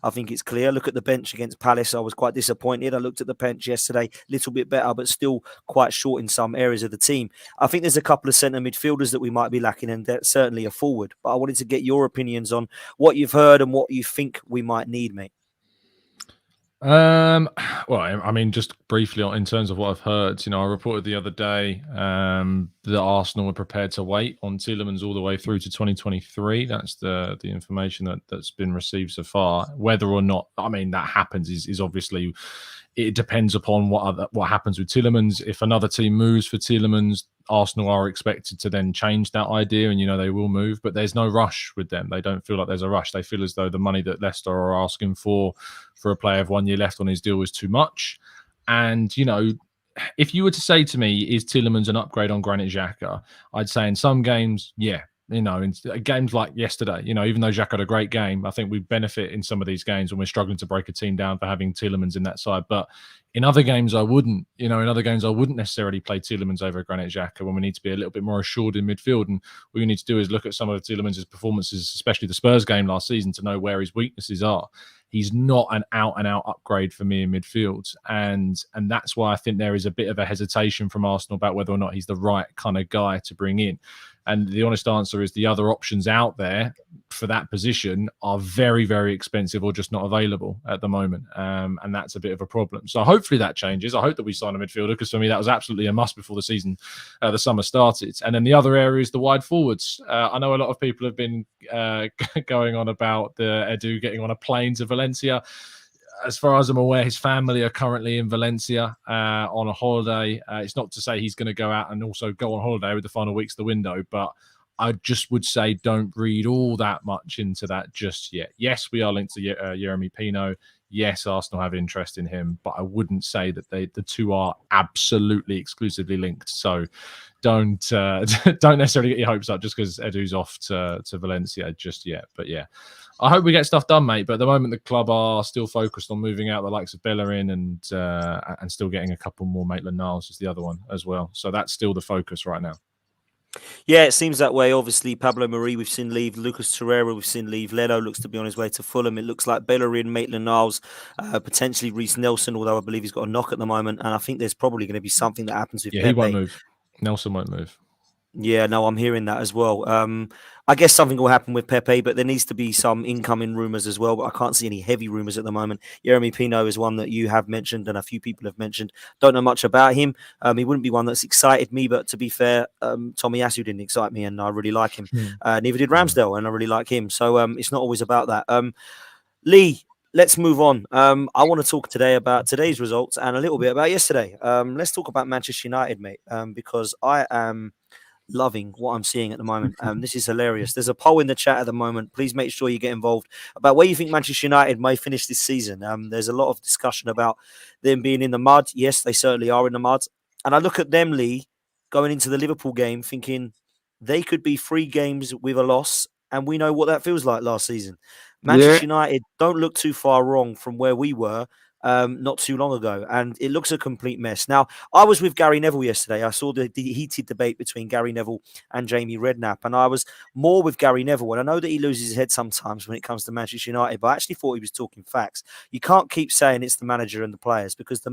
I think it's clear. Look at the bench against Palace. I was quite disappointed. I looked at the bench yesterday, a little bit better, but still quite short in some areas of the team. I think there's a couple of centre midfielders that we might be lacking, and certainly a forward. But I wanted to get your opinions on what you've heard and what you think we might need, mate. Well, I mean, just briefly in terms of what I've heard, I reported the other day that Arsenal were prepared to wait on Tielemans all the way through to 2023. That's the information that's been received so far. Whether or not, that happens is obviously, it depends upon what happens with Tielemans. If another team moves for Tielemans, Arsenal are expected to then change that idea, and they will move, but there's no rush with them. They don't feel like there's a rush. They feel as though the money that Leicester are asking for a player of 1 year left on his deal is too much. And if you were to say to me, is Tielemans an upgrade on Granit Xhaka? I'd say in some games, yeah. In games like yesterday, even though Xhaka had a great game, I think we benefit in some of these games when we're struggling to break a team down for having Tielemans in that side. But in other games, I wouldn't. In other games, I wouldn't necessarily play Tielemans over Granit Xhaka when we need to be a little bit more assured in midfield. And what we need to do is look at some of Tielemans' performances, especially the Spurs game last season, to know where his weaknesses are. He's not an out-and-out upgrade for me in midfield. And that's why I think there is a bit of a hesitation from Arsenal about whether or not he's the right kind of guy to bring in. And the honest answer is the other options out there for that position are very, very expensive or just not available at the moment. And that's a bit of a problem. So hopefully that changes. I hope that we sign a midfielder, because for me, that was absolutely a must before the season, the summer started. And then the other area is the wide forwards. I know a lot of people have been going on about the Edu getting on a plane to Valencia. As far as I'm aware, his family are currently in Valencia on a holiday. It's not to say he's going to go out and also go on holiday with the final weeks of the window, but I just would say don't read all that much into that just yet. Yes, we are linked to Yeremy Pino. Yes, Arsenal have interest in him, but I wouldn't say that the two are absolutely exclusively linked. So don't necessarily get your hopes up just because Edu's off to Valencia just yet. But yeah, I hope we get stuff done, mate. But at the moment, the club are still focused on moving out the likes of Bellerin and still getting a couple more. Maitland-Niles is the other one as well. So that's still the focus right now. Yeah, it seems that way. Obviously, Pablo Mari, we've seen leave. Lucas Torreira, we've seen leave. Leno looks to be on his way to Fulham. It looks like Bellerin, Maitland-Niles, potentially Reece Nelson, although I believe he's got a knock at the moment. And I think there's probably going to be something that happens with Pepe. He won't move. Nelson won't move. Yeah, no, I'm hearing that as well. I guess something will happen with Pepe, but there needs to be some incoming rumours as well. But I can't see any heavy rumours at the moment. Jeremy Pino is one that you have mentioned and a few people have mentioned. Don't know much about him. He wouldn't be one that's excited me, but to be fair, Tomiyasu didn't excite me, and I really like him. Neither did Ramsdale, and I really like him. So it's not always about that. Lee, let's move on. I want to talk today about today's results and a little bit about yesterday. Let's talk about Manchester United, mate, because I am loving what I'm seeing at the moment. This is hilarious. There's a poll in the chat at the moment. Please make sure you get involved about where you think Manchester United may finish this season. There's a lot of discussion about them being in the mud. Yes, they certainly are in the mud. And I look at them, Lee, going into the Liverpool game, thinking they could be 3 games with a loss. And we know what that feels like last season. Manchester United don't look too far wrong from where we were not too long ago. And it looks a complete mess. Now, I was with Gary Neville yesterday. I saw the heated debate between Gary Neville and Jamie Redknapp. And I was more with Gary Neville. And I know that he loses his head sometimes when it comes to Manchester United, but I actually thought he was talking facts. You can't keep saying it's the manager and the players, because the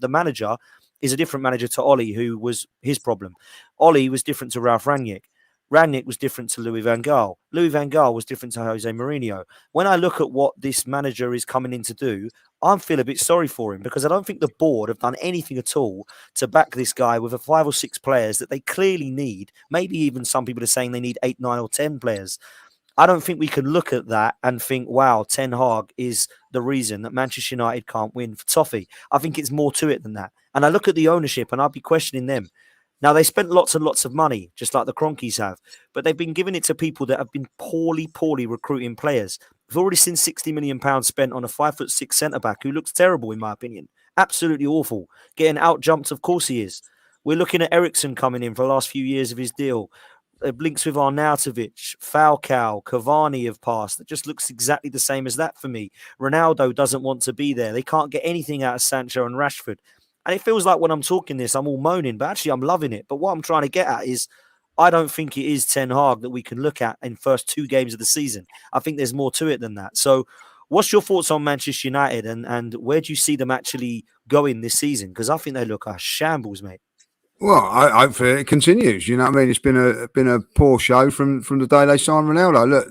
manager is a different manager to Ollie, who was his problem. Ollie was different to Ralph Rangnick. Rangnick was different to Louis van Gaal. Louis van Gaal was different to Jose Mourinho. When I look at what this manager is coming in to do, I feel a bit sorry for him, because I don't think the board have done anything at all to back this guy with 5 or 6 players that they clearly need. Maybe even some people are saying they need 8, 9 or 10 players. I don't think we can look at that and think, wow, Ten Hag is the reason that Manchester United can't win for Toffee. I think it's more to it than that. And I look at the ownership and I'd be questioning them. Now, they spent lots and lots of money, just like the Cronkies have, but they've been giving it to people that have been poorly recruiting players. We've already seen £60 million spent on a 5'6" centre-back who looks terrible, in my opinion. Absolutely awful. Getting out-jumped, of course he is. We're looking at Ericsson coming in for the last few years of his deal. Links with Arnautovic, Falcao, Cavani have passed. It just looks exactly the same as that for me. Ronaldo doesn't want to be there. They can't get anything out of Sancho and Rashford. And it feels like when I'm talking this, I'm all moaning, but actually I'm loving it. But what I'm trying to get at is I don't think it is Ten Hag that we can look at in first 2 games of the season. I think there's more to it than that. So what's your thoughts on Manchester United, and where do you see them actually going this season? Because I think they look a shambles, mate. Well, I hope it continues. You know what I mean? It's been a poor show from the day they signed Ronaldo. Look,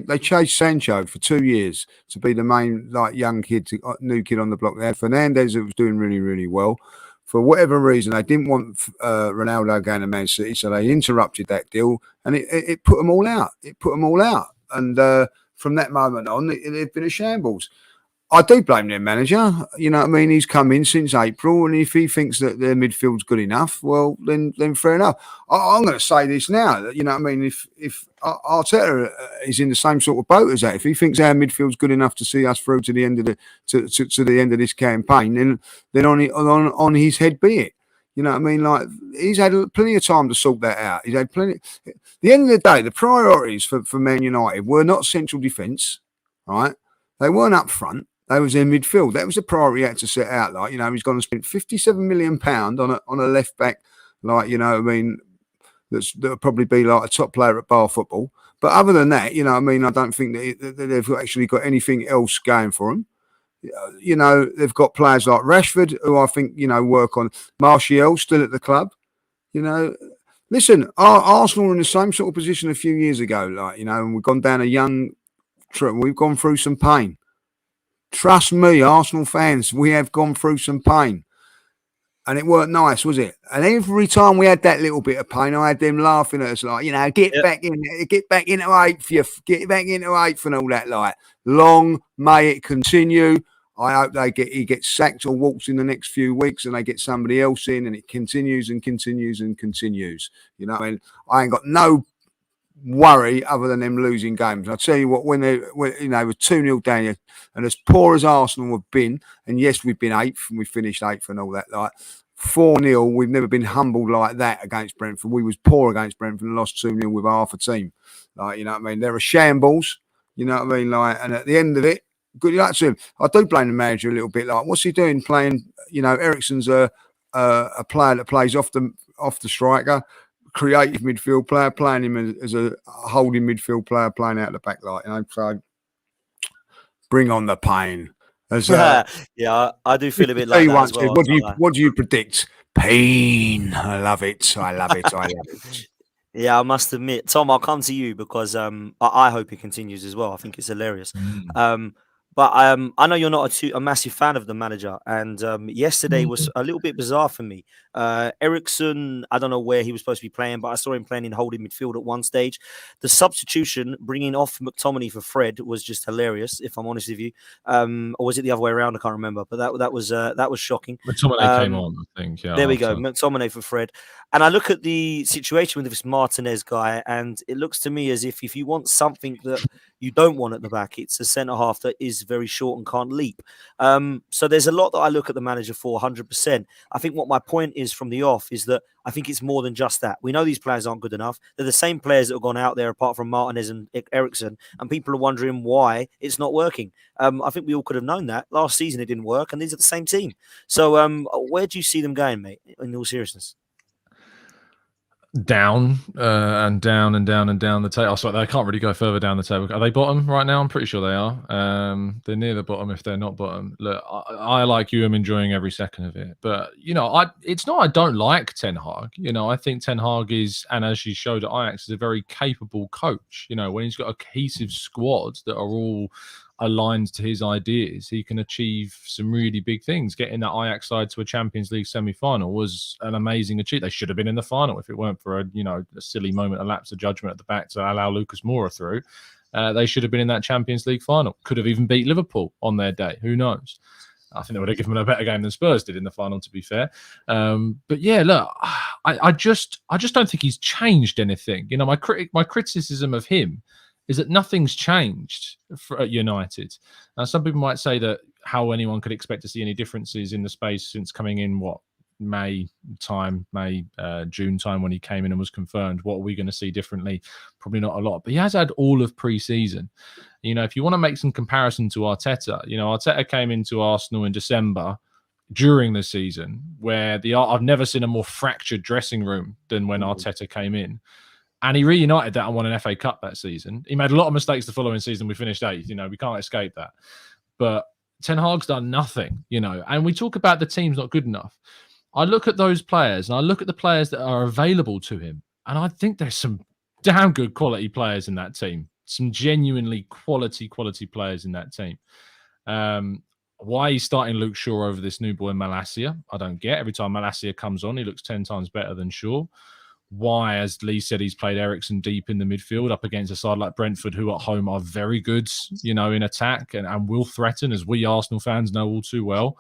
they chased Sancho for 2 years to be the main young kid, new kid on the block. They had Fernandes, who was doing really, really well. For whatever reason, they didn't want Ronaldo going to Man City, so they interrupted that deal, and it put them all out. And from that moment on, they've been a shambles. I do blame their manager. You know what I mean? He's come in since April, and if he thinks that their midfield's good enough, well, then fair enough. I'm going to say this now. You know what I mean? If Arteta is in the same sort of boat as that, if he thinks our midfield's good enough to see us through to the end of the end of this campaign, then on his head be it. You know what I mean? Like, he's had plenty of time to sort that out. He's had plenty. At the end of the day, the priorities for Man United were not central defence, right? They weren't up front. They was in midfield. That was the priority he had to set out. Like, you know, he's gone and spent £57 million on a left back, like, you know what I mean, that'll probably be like a top player at bar football. But other than that, you know what I mean, I don't think that they've actually got anything else going for them. You know, they've got players like Rashford, who I think, you know, work on. Martial still at the club. You know, listen, Arsenal were in the same sort of position a few years ago, like, you know, and we've gone down a young trip. We've gone through some pain. Trust me, Arsenal fans, we have gone through some pain. And it weren't nice, was it? And every time we had that little bit of pain, I had them laughing at us like, you know, get back into 8th, get back into 8th and all that. Like, long may it continue. I hope he gets sacked or walks in the next few weeks and they get somebody else in, and it continues and continues and continues. You know what I mean? I ain't got no worry other than them losing games. I'll tell you what, when you know, we're 2-0 down, and as poor as Arsenal have been, and yes, we've been 8th and we finished 8th and all that, like 4-0, we've never been humbled like that against Brentford. We was poor against Brentford and lost 2-0 with half a team. Like, you know what I mean? They're a shambles, you know what I mean? Like, and at the end of it, good luck to him. I do blame the manager a little bit. Like, what's he doing playing? You know, Ericsson's a player that plays off the striker, creative midfield player, playing him as a holding midfield player, playing out the back line. You know, so bring on the pain. As, yeah, I do feel a bit like that as well. What do you predict? Pain. I love it. I love it. I love it. Yeah, I must admit, Tom, I'll come to you because I hope it continues as well. I think it's hilarious. Mm. But I know you're not a massive fan of the manager, and yesterday was a little bit bizarre for me. Ericsson, I don't know where he was supposed to be playing, but I saw him playing in holding midfield at one stage. The substitution, bringing off McTominay for Fred, was just hilarious. If I'm honest with you, or was it the other way around? I can't remember, but that was shocking. McTominay came on, I think. Yeah, There we go, after. McTominay for Fred. And I look at the situation with this Martinez guy, and it looks to me as if you want something that you don't want at the back, it's a centre half that is very short and can't leap. So there's a lot that I look at the manager for 100%. I think what my point is from the off is that I think it's more than just that. We know these players aren't good enough. They're the same players that have gone out there apart from Martinez and Ericsson, and people are wondering why it's not working. I think we all could have known that. Last season it didn't work, and these are the same team. So where do you see them going, mate, in all seriousness? Down and down and down and down the table. So they can't really go further down the table. Are they bottom right now? I'm pretty sure they are. They're near the bottom if they're not bottom. Look, I like you. I'm enjoying every second of it. But it's not I don't like Ten Hag. I think Ten Hag is, and as she showed at Ajax, is a very capable coach. When he's got a cohesive squad that are all aligned to his ideas, he can achieve some really big things. Getting that Ajax side to a Champions League semi-final was an amazing achievement. They should have been in the final if it weren't for a silly moment, a lapse of judgment at the back to allow Lucas Moura through. They should have been in that Champions League final. Could have even beat Liverpool on their day. Who knows? I think they would have given them a better game than Spurs did in the final, to be fair. But yeah, look, I just don't think he's changed anything. My criticism of him is that nothing's changed at United. Now, some people might say that how anyone could expect to see any differences in the space since coming in, June time when he came in and was confirmed. What are we going to see differently? Probably not a lot. But he has had all of pre-season. If you want to make some comparison to Arteta, Arteta came into Arsenal in December during the season where I've never seen a more fractured dressing room than when Arteta came in. And he reunited that and won an FA Cup that season. He made a lot of mistakes the following season. We finished 8th. We can't escape that. But Ten Hag's done nothing, And we talk about the team's not good enough. I look at those players and I look at the players that are available to him. And I think there's some damn good quality players in that team. Some genuinely quality players in that team. Why he's starting Luke Shaw over this new boy Malacia, I don't get. Every time Malacia comes on, he looks 10 times better than Shaw. Why, as Lee said, he's played Ericsson deep in the midfield up against a side like Brentford, who at home are very good, in attack and will threaten, as we Arsenal fans know all too well.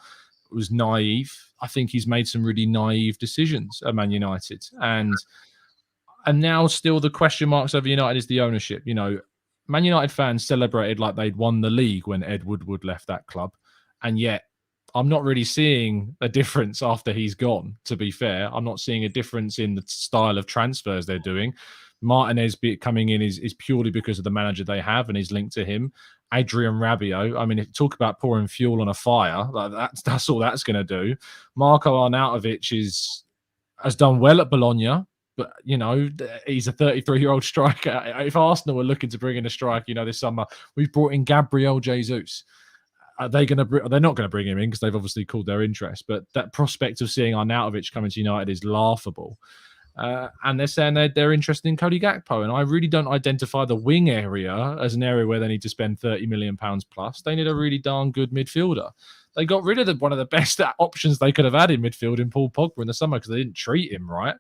It was naive. I think he's made some really naive decisions at Man United. And now still the question marks over United is the ownership. Man United fans celebrated like they'd won the league when Ed Woodward left that club. And yet, I'm not really seeing a difference after he's gone, to be fair. I'm not seeing a difference in the style of transfers they're doing. Martinez coming in is purely because of the manager they have and he's linked to him. Adrian Rabiot, I mean, if you talk about pouring fuel on a fire, that's all that's going to do. Marco Arnautovic has done well at Bologna, but, he's a 33-year-old striker. If Arsenal were looking to bring in a striker, this summer, we've brought in Gabriel Jesus. They're not going to bring him in because they've obviously called their interest. But that prospect of seeing Arnautovic coming to United is laughable. And they're saying they're interested in Cody Gakpo. And I really don't identify the wing area as an area where they need to spend £30 million plus. They need a really darn good midfielder. They got rid of one of the best options they could have had in midfield in Paul Pogba in the summer because they didn't treat him right.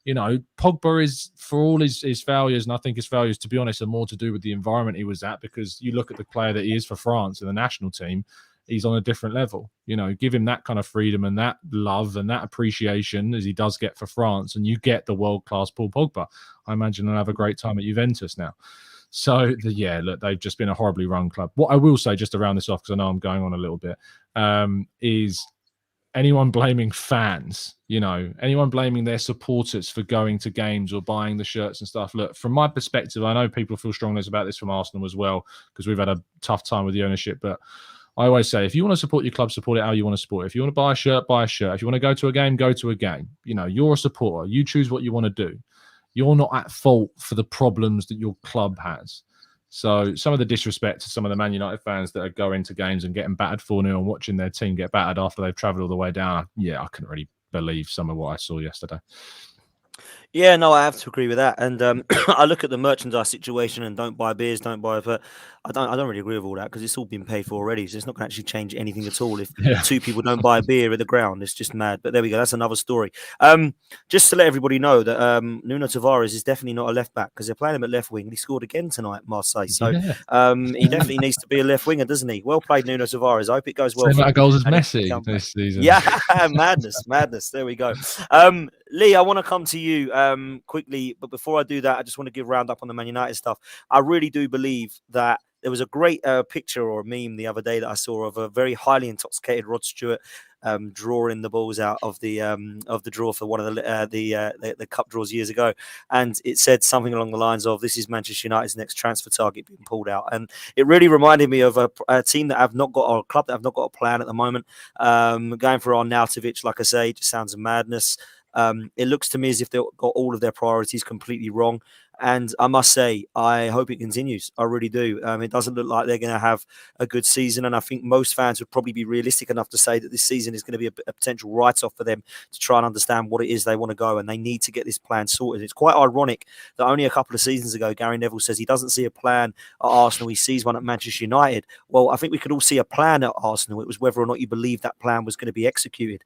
Pogba is, for all his failures, and I think his failures, to be honest, are more to do with the environment he was at, because you look at the player that he is for France in the national team, he's on a different level. Give him that kind of freedom and that love and that appreciation as he does get for France, and you get the world-class Paul Pogba. I imagine he'll have a great time at Juventus now. So, look, they've just been a horribly run club. What I will say, just around this off, because I know I'm going on a little bit, is anyone blaming fans, anyone blaming their supporters for going to games or buying the shirts and stuff. Look, from my perspective, I know people feel strongly about this from Arsenal as well, because we've had a tough time with the ownership. But I always say, if you want to support your club, support it how you want to support it. If you want to buy a shirt, buy a shirt. If you want to go to a game, go to a game. You're a supporter. You choose what you want to do. You're not at fault for the problems that your club has. So some of the disrespect to some of the Man United fans that are going to games and getting battered 4-0 and watching their team get battered after they've travelled all the way down, I couldn't really believe some of what I saw yesterday. Yeah, no, I have to agree with that. And I look at the merchandise situation and don't buy beers, don't buy. But I don't really agree with all that because it's all been paid for already. So it's not going to actually change anything at all. If two people don't buy a beer at the ground, it's just mad. But there we go. That's another story. Just to let everybody know that Nuno Tavares is definitely not a left back because they're playing him at left wing. And he scored again tonight, Marseille. So he definitely needs to be a left winger, doesn't he? Well played, Nuno Tavares. I hope it goes well. Same amount of goals as Messi this season. Yeah, madness. There we go. Lee, I want to come to you quickly, but before I do that, I just want to give round up on the Man United stuff. I really do believe that there was a great picture or a meme the other day that I saw of a very highly intoxicated Rod Stewart drawing the balls out of the draw for one of the cup draws years ago, and it said something along the lines of "This is Manchester United's next transfer target being pulled out," and it really reminded me of a team that have not got, or a club that have not got a plan at the moment. Going for Arnautovic, like I say, just sounds madness. It looks to me as if they've got all of their priorities completely wrong. And I must say, I hope it continues. I really do. It doesn't look like they're going to have a good season. And I think most fans would probably be realistic enough to say that this season is going to be a potential write-off for them to try and understand what it is they want to go. And they need to get this plan sorted. It's quite ironic that only a couple of seasons ago, Gary Neville says he doesn't see a plan at Arsenal. He sees one at Manchester United. Well, I think we could all see a plan at Arsenal. It was whether or not you believe that plan was going to be executed.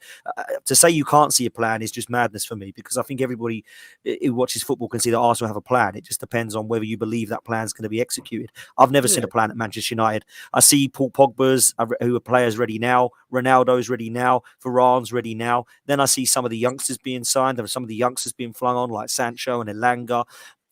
To say you can't see a plan is just madness for me, because I think everybody who watches football can see that Arsenal have a plan. It just depends on whether you believe that plan is going to be executed. I've never seen a plan at Manchester United. I see Paul Pogba's, who are players ready now, Ronaldo's ready now, Varane's ready now. Then I see some of the youngsters being signed and some of the youngsters being flung on, like Sancho and Elanga.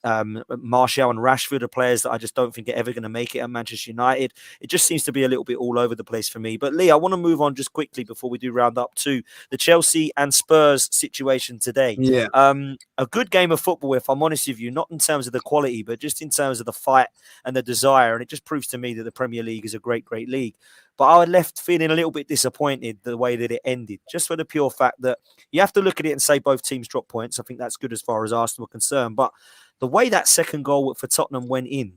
Martial and Rashford are players that I just don't think are ever going to make it at Manchester United. It just seems to be a little bit all over the place for me. But Lee, I want to move on just quickly before we do round up to the Chelsea and Spurs situation today. Yeah. A good game of football, if I'm honest with you, not in terms of the quality, but just in terms of the fight and the desire. And it just proves to me that the Premier League is a great, great league. But I left feeling a little bit disappointed the way that it ended, just for the pure fact that you have to look at it and say both teams dropped points. I think that's good as far as Arsenal are concerned. But the way that second goal for Tottenham went in,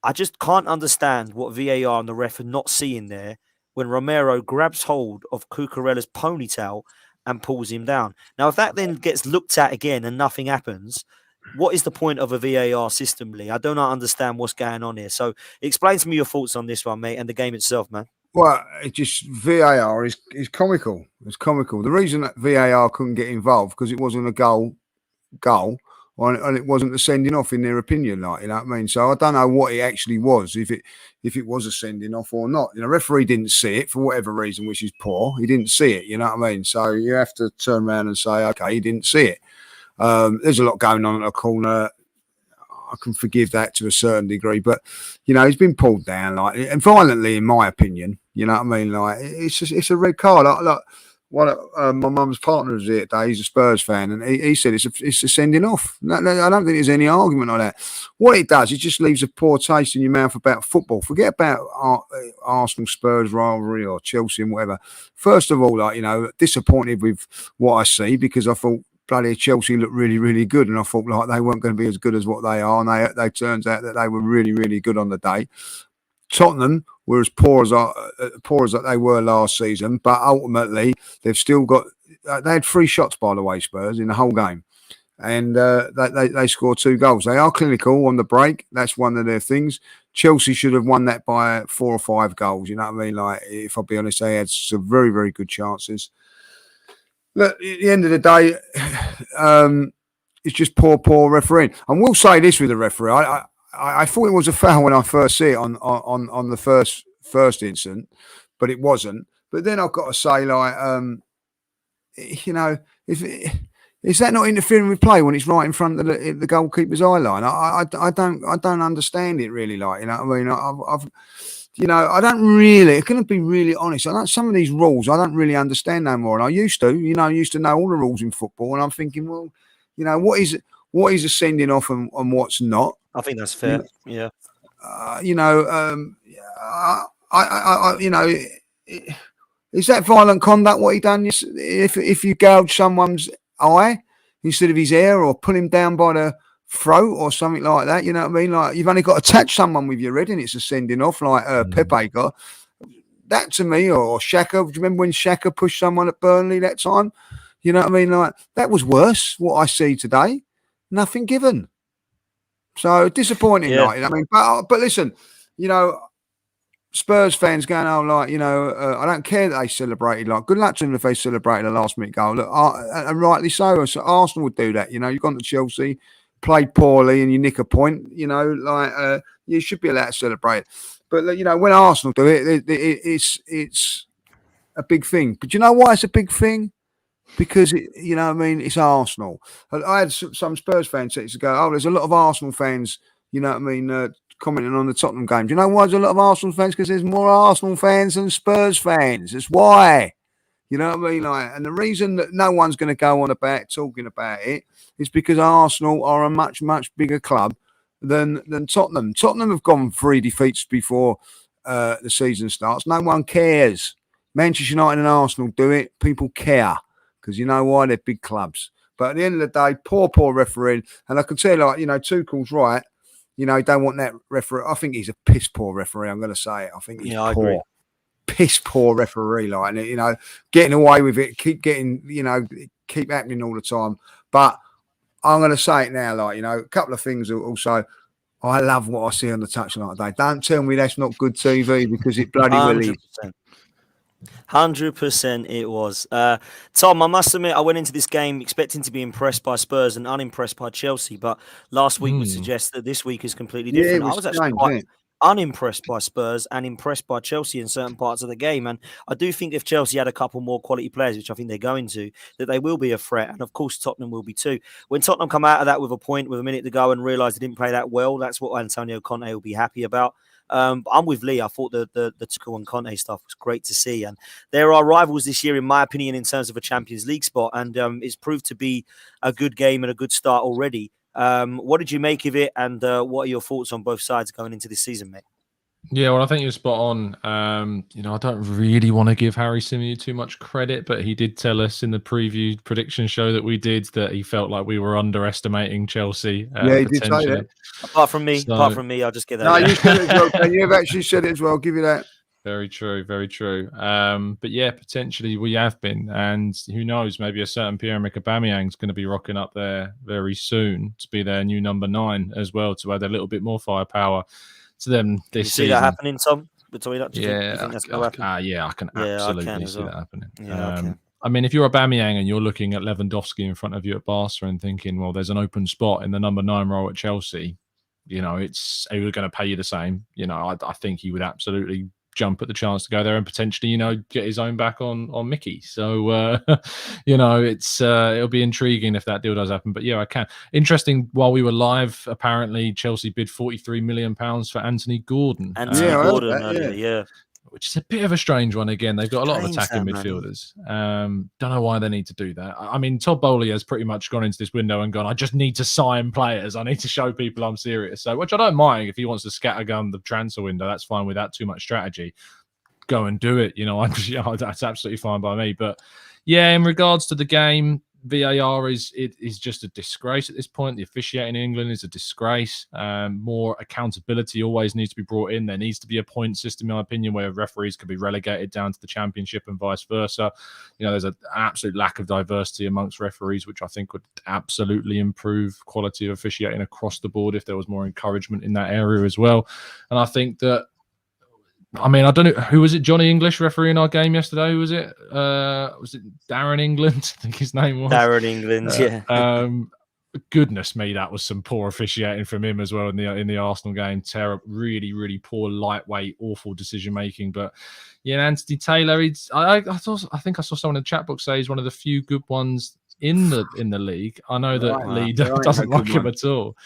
I just can't understand what VAR and the ref are not seeing there when Romero grabs hold of Cucurella's ponytail and pulls him down. Now, if that then gets looked at again and nothing happens, what is the point of a VAR system, Lee? I do not understand what's going on here. So explain to me your thoughts on this one, mate, and the game itself, man. Well, it just VAR is comical. It's comical. The reason that VAR couldn't get involved because it wasn't a goal, and it wasn't a sending off in their opinion, like, you know what I mean? So I don't know what it actually was, if it was a sending off or not. You know, referee didn't see it for whatever reason, which is poor. He didn't see it, you know what I mean? So you have to turn around and say, okay, he didn't see it. There's a lot going on at the corner. I can forgive that to a certain degree, but you know, he's been pulled down, like, and violently, in my opinion. You know what I mean? Like, it's a red card. Like one of my mum's partner was here today. He's a Spurs fan, and he said it's a sending off. No, I don't think there's any argument on that. What it does, it just leaves a poor taste in your mouth about football. Forget about Arsenal Spurs rivalry or Chelsea and whatever. First of all, like, you know, disappointed with what I see, because I thought bloody Chelsea looked really, really good, and I thought like they weren't going to be as good as what they are, and they turns out that they were really, really good on the day. Tottenham were as poor as they were last season, but ultimately they've still got. They had 3 shots, by the way, Spurs, in the whole game, and they scored 2 goals. They are clinical on the break. That's one of their things. Chelsea should have won that by 4 or 5 goals. You know what I mean? Like, if I'll be honest, they had some very, very good chances. Look, at the end of the day, it's just poor refereeing. And we'll say this with the referee. I thought it was a foul when I first see it on the first incident, but it wasn't. But then I've got to say, like, you know, is that not interfering with play when it's right in front of the goalkeeper's eye line? I don't understand it really. Like, you know what I mean? You know, I don't really. I'm going to be really honest. Some of these rules I don't really understand no more. And I used to. You know, I used to know all the rules in football, and I'm thinking, well, you know, what is a sending off and what's not? I think that's fair. Yeah. You know, you know, is that violent conduct what he done? If you gouge someone's eye instead of his ear, or pull him down by the throat or something like that, you know what I mean? Like, you've only got to touch someone with your head and it's a sending off, like Pepe got. That to me, or Xhaka. Do you remember when Xhaka pushed someone at Burnley that time? You know what I mean? Like, that was worse, what I see today. Nothing given. So disappointing night. I mean, but listen, you know, Spurs fans going, oh, like, you know, I don't care that they celebrated. Like, good luck to them if they celebrated a last-minute goal. Look, and rightly so. So Arsenal would do that. You know, you've gone to Chelsea, played poorly, and you nick a point. You know, like you should be allowed to celebrate. But you know, when Arsenal do it, it's a big thing. But you know why it's a big thing? Because you know, what I mean, it's Arsenal. I had some Spurs fans say to go, oh, there's a lot of Arsenal fans. You know what I mean? Commenting on the Tottenham game. Do you know why there's a lot of Arsenal fans? Because there's more Arsenal fans than Spurs fans. That's why. You know what I mean? Like, and the reason that no one's going to go on about talking about it is because Arsenal are a much, much bigger club than Tottenham. Tottenham have gone 3 defeats before the season starts. No one cares. Manchester United and Arsenal do it. People care because you know why? They're big clubs. But at the end of the day, poor refereeing. And I can tell you, like, you know, Tuchel's right. You know, don't want that referee. I think he's a piss poor referee. I'm going to say it. I think he's poor. I agree. Piss poor referee, like, you know, getting away with it, keep happening all the time. But I'm going to say it now, like, you know, a couple of things also. I love what I see on the touchline today. Don't tell me that's not good TV because it bloody well is. 100% it was. Tom, I must admit, I went into this game expecting to be impressed by Spurs and unimpressed by Chelsea, but last week would suggest that this week is completely different. I was actually quite unimpressed by Spurs and impressed by Chelsea in certain parts of the game. And I do think if Chelsea had a couple more quality players, which I think they're going to, that they will be a threat. And of course, Tottenham will be too. When Tottenham come out of that with a point, with a minute to go and realise they didn't play that well, that's what Antonio Conte will be happy about. I'm with Lee. I thought the Tuchel and Conte stuff was great to see. And there are rivals this year, in my opinion, in terms of a Champions League spot. And it's proved to be a good game and a good start already. What did you make of it? And what are your thoughts on both sides going into this season, mate? Yeah, well, I think you're spot on. You know, I don't really want to give Harry Symeou too much credit, but he did tell us in the preview prediction show that we did that he felt like we were underestimating Chelsea. Yeah, he did say that. Apart from me, I'll just get that. No, you said it as well. You've actually said it as well. I'll give you that. Very true, very true. But yeah, potentially we have been, and who knows? Maybe a certain Pierre-Emerick Aubameyang's going to be rocking up there very soon to be their new number 9 as well, to add a little bit more firepower to them this season. See that happening, Tom? Yeah, I can absolutely see that happening. Okay. I mean, if you're Aubameyang and you're looking at Lewandowski in front of you at Barca and thinking, well, there's an open spot in the number 9 role at Chelsea, you know, he was going to pay you the same. You know, I think he would absolutely jump at the chance to go there and potentially, you know, get his own back on Mickey. So, you know, it'll be intriguing if that deal does happen. But yeah, I can. Interesting. While we were live, apparently Chelsea bid £43 million for Anthony Gordon. Which is a bit of a strange one. Again, they've got a lot of attacking midfielders. Don't know why they need to do that. I mean, Todd Bowley has pretty much gone into this window and gone, I just need to sign players. I need to show people I'm serious. So, which I don't mind. If he wants to scattergun the transfer window, that's fine without too much strategy. Go and do it. You know, that's absolutely fine by me. But yeah, in regards to the game, VAR is just a disgrace at this point. The officiating in England is a disgrace. More accountability always needs to be brought in. There needs to be a point system, in my opinion, where referees can be relegated down to the Championship and vice versa. You know, there's an absolute lack of diversity amongst referees, which I think would absolutely improve quality of officiating across the board if there was more encouragement in that area as well. And I think that, I mean, I don't know, who was it? Johnny English refereeing our game yesterday? Who was it? Was it Darren England? I think his name was. Darren England, yeah. Goodness me, that was some poor officiating from him as well in the Arsenal game. Terrible, really, really poor, lightweight, awful decision making. But yeah, Anthony Taylor, I think I saw someone in the chat box say he's one of the few good ones in the league. I know that Lee doesn't like him at all.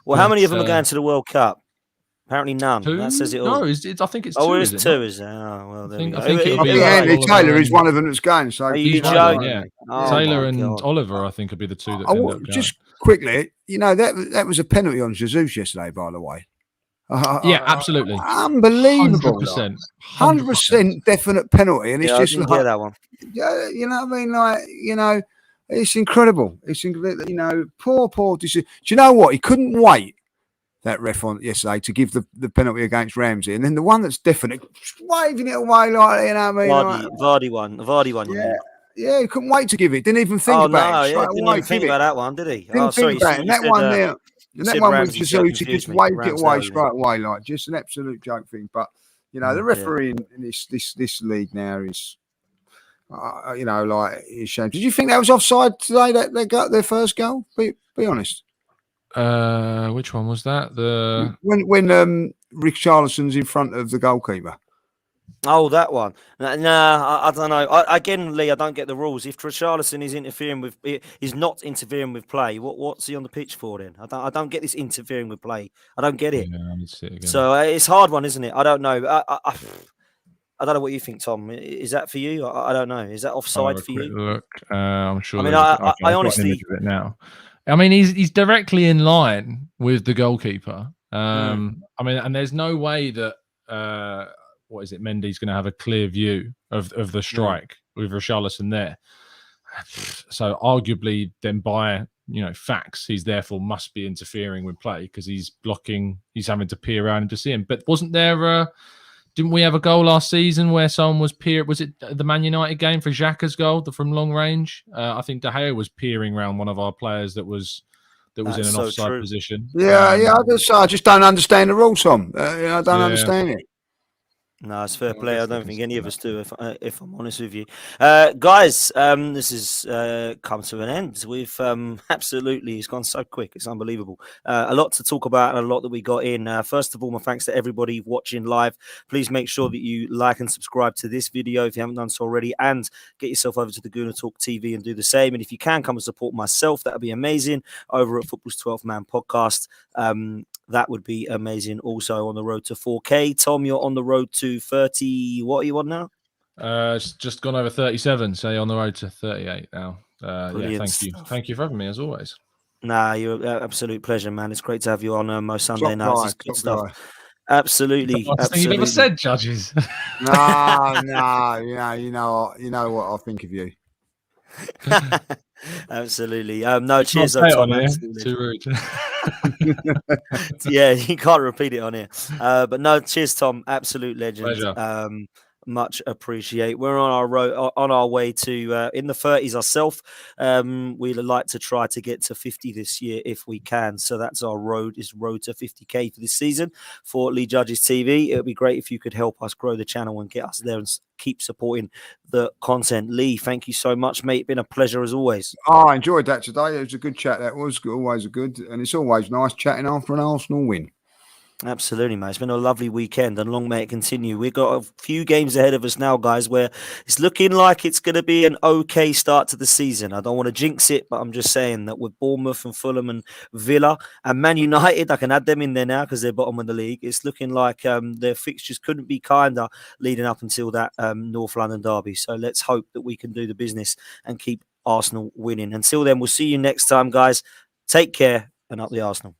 Well, how many of them are going to the World Cup? Apparently none. 2? That says it all. No, I think it's 2. Oh, it's 2, is it? Oh, well, there we go. I think it'll be Andy Taylor is one of them that's going. So he's joking. Yeah. Taylor and Oliver, I think, will be the 2 that end up going. Just quickly, you know, that was a penalty on Jesus yesterday, by the way. Yeah, absolutely. Unbelievable. 100%. Definite penalty. And it's just I didn't hear that one. Yeah, you know what I mean? Like, you know, it's incredible. It's, you know, poor decision. Do you know what? He couldn't wait, that ref on yesterday, to give the penalty against Ramsey, and then the one that's definite, waving it away like, you know what I mean? Vardy one. Yeah, Yeah, he couldn't wait to give it. Didn't even think Oh about no, it. yeah, Straight didn't away, even think give it. about that one, did he? Oh, Didn't think sorry, about it. And that one there, and that one with Ramsey, so it Jesus, he confused just me. waved it away Ramsdale, straight away, like just an absolute joke thing. But you know, the Mm. refereeing in this league now is, you know, like it's shame. Did you think that was offside today? That they got their first goal? Be honest. Which one was that? The When Rick Charlison's in front of the goalkeeper. Oh, that one. Nah, I don't know. Again, Lee, I don't get the rules. If Richarlison is interfering with, is not interfering with play, what's he on the pitch for then? I don't get this interfering with play. I don't get it. Yeah, I need to see it again. So it's a hard one, isn't it? I don't know. I don't know what you think, Tom. Is that for you? I don't know. Is that I'll have offside a for got you? look. I'm sure I mean, there's. Okay, I I've got an honestly, image of it now. I mean, he's directly in line with the goalkeeper. I mean, and there's no way that what is it? Mendy's going to have a clear view of the strike with Richarlison there. So arguably, then by facts, he's therefore must be interfering with play because he's blocking. He's having to peer around to see him. But wasn't there? Didn't we have a goal last season where someone was Was it the Man United game for Xhaka's goal from long range? I think De Gea was peering around one of our players that was in an so offside true. position. Yeah, I just don't understand the rules, Tom. I don't Yeah. understand it. No, it's fair Well, I play. I guess they don't can think see any of that. us do, if I'm honest with you. Guys, this has come to an end. We've absolutely, it's gone so quick. It's unbelievable. A lot to talk about and a lot that we got in. First of all, my thanks to everybody watching live. Please make sure that you like and subscribe to this video if you haven't done so already, and get yourself over to the Gooner Talk TV and do the same. And if you can, come and support myself, that would be amazing, over at Football's 12th Man Podcast. That would be amazing. Also on the road to 4K. Tom, you're on the road to 30. What are you on now? It's just gone over 37, so you're on the road to 38 now. Yeah, thank you. Stuff. Thank you for having me, as always. Nah, you're an absolute pleasure, man. It's great to have you on most Sunday Top nights. guy, It's good top stuff. guy. Absolutely. The last thing you've ever said, judges. No, you know what I think of you. Absolutely. No, You cheers, can't say it Tom. on here. Absolutely. Too rude. Yeah, you can't repeat it on here. But no, cheers, Tom. Absolute legend. Pleasure. Much appreciate. We're on our road, on our way to in the 30s ourselves. We'd like to try to get to 50 this year if we can. So that's our road to 50k for this season for Lee Judges TV. It would be great if you could help us grow the channel and get us there and keep supporting the content. Lee, thank you so much, mate. It's been a pleasure as always. Oh, I enjoyed that today. It was a good chat. That was always a good, and it's always nice chatting after an Arsenal win. Absolutely, mate. It's been a lovely weekend and long may it continue. We've got a few games ahead of us now, guys, where it's looking like it's going to be an okay start to the season. I don't want to jinx it, but I'm just saying that with Bournemouth and Fulham and Villa and Man United, I can add them in there now because they're bottom of the league. It's looking like their fixtures couldn't be kinder leading up until that North London derby. So let's hope that we can do the business and keep Arsenal winning. Until then, we'll see you next time, guys. Take care and up the Arsenal.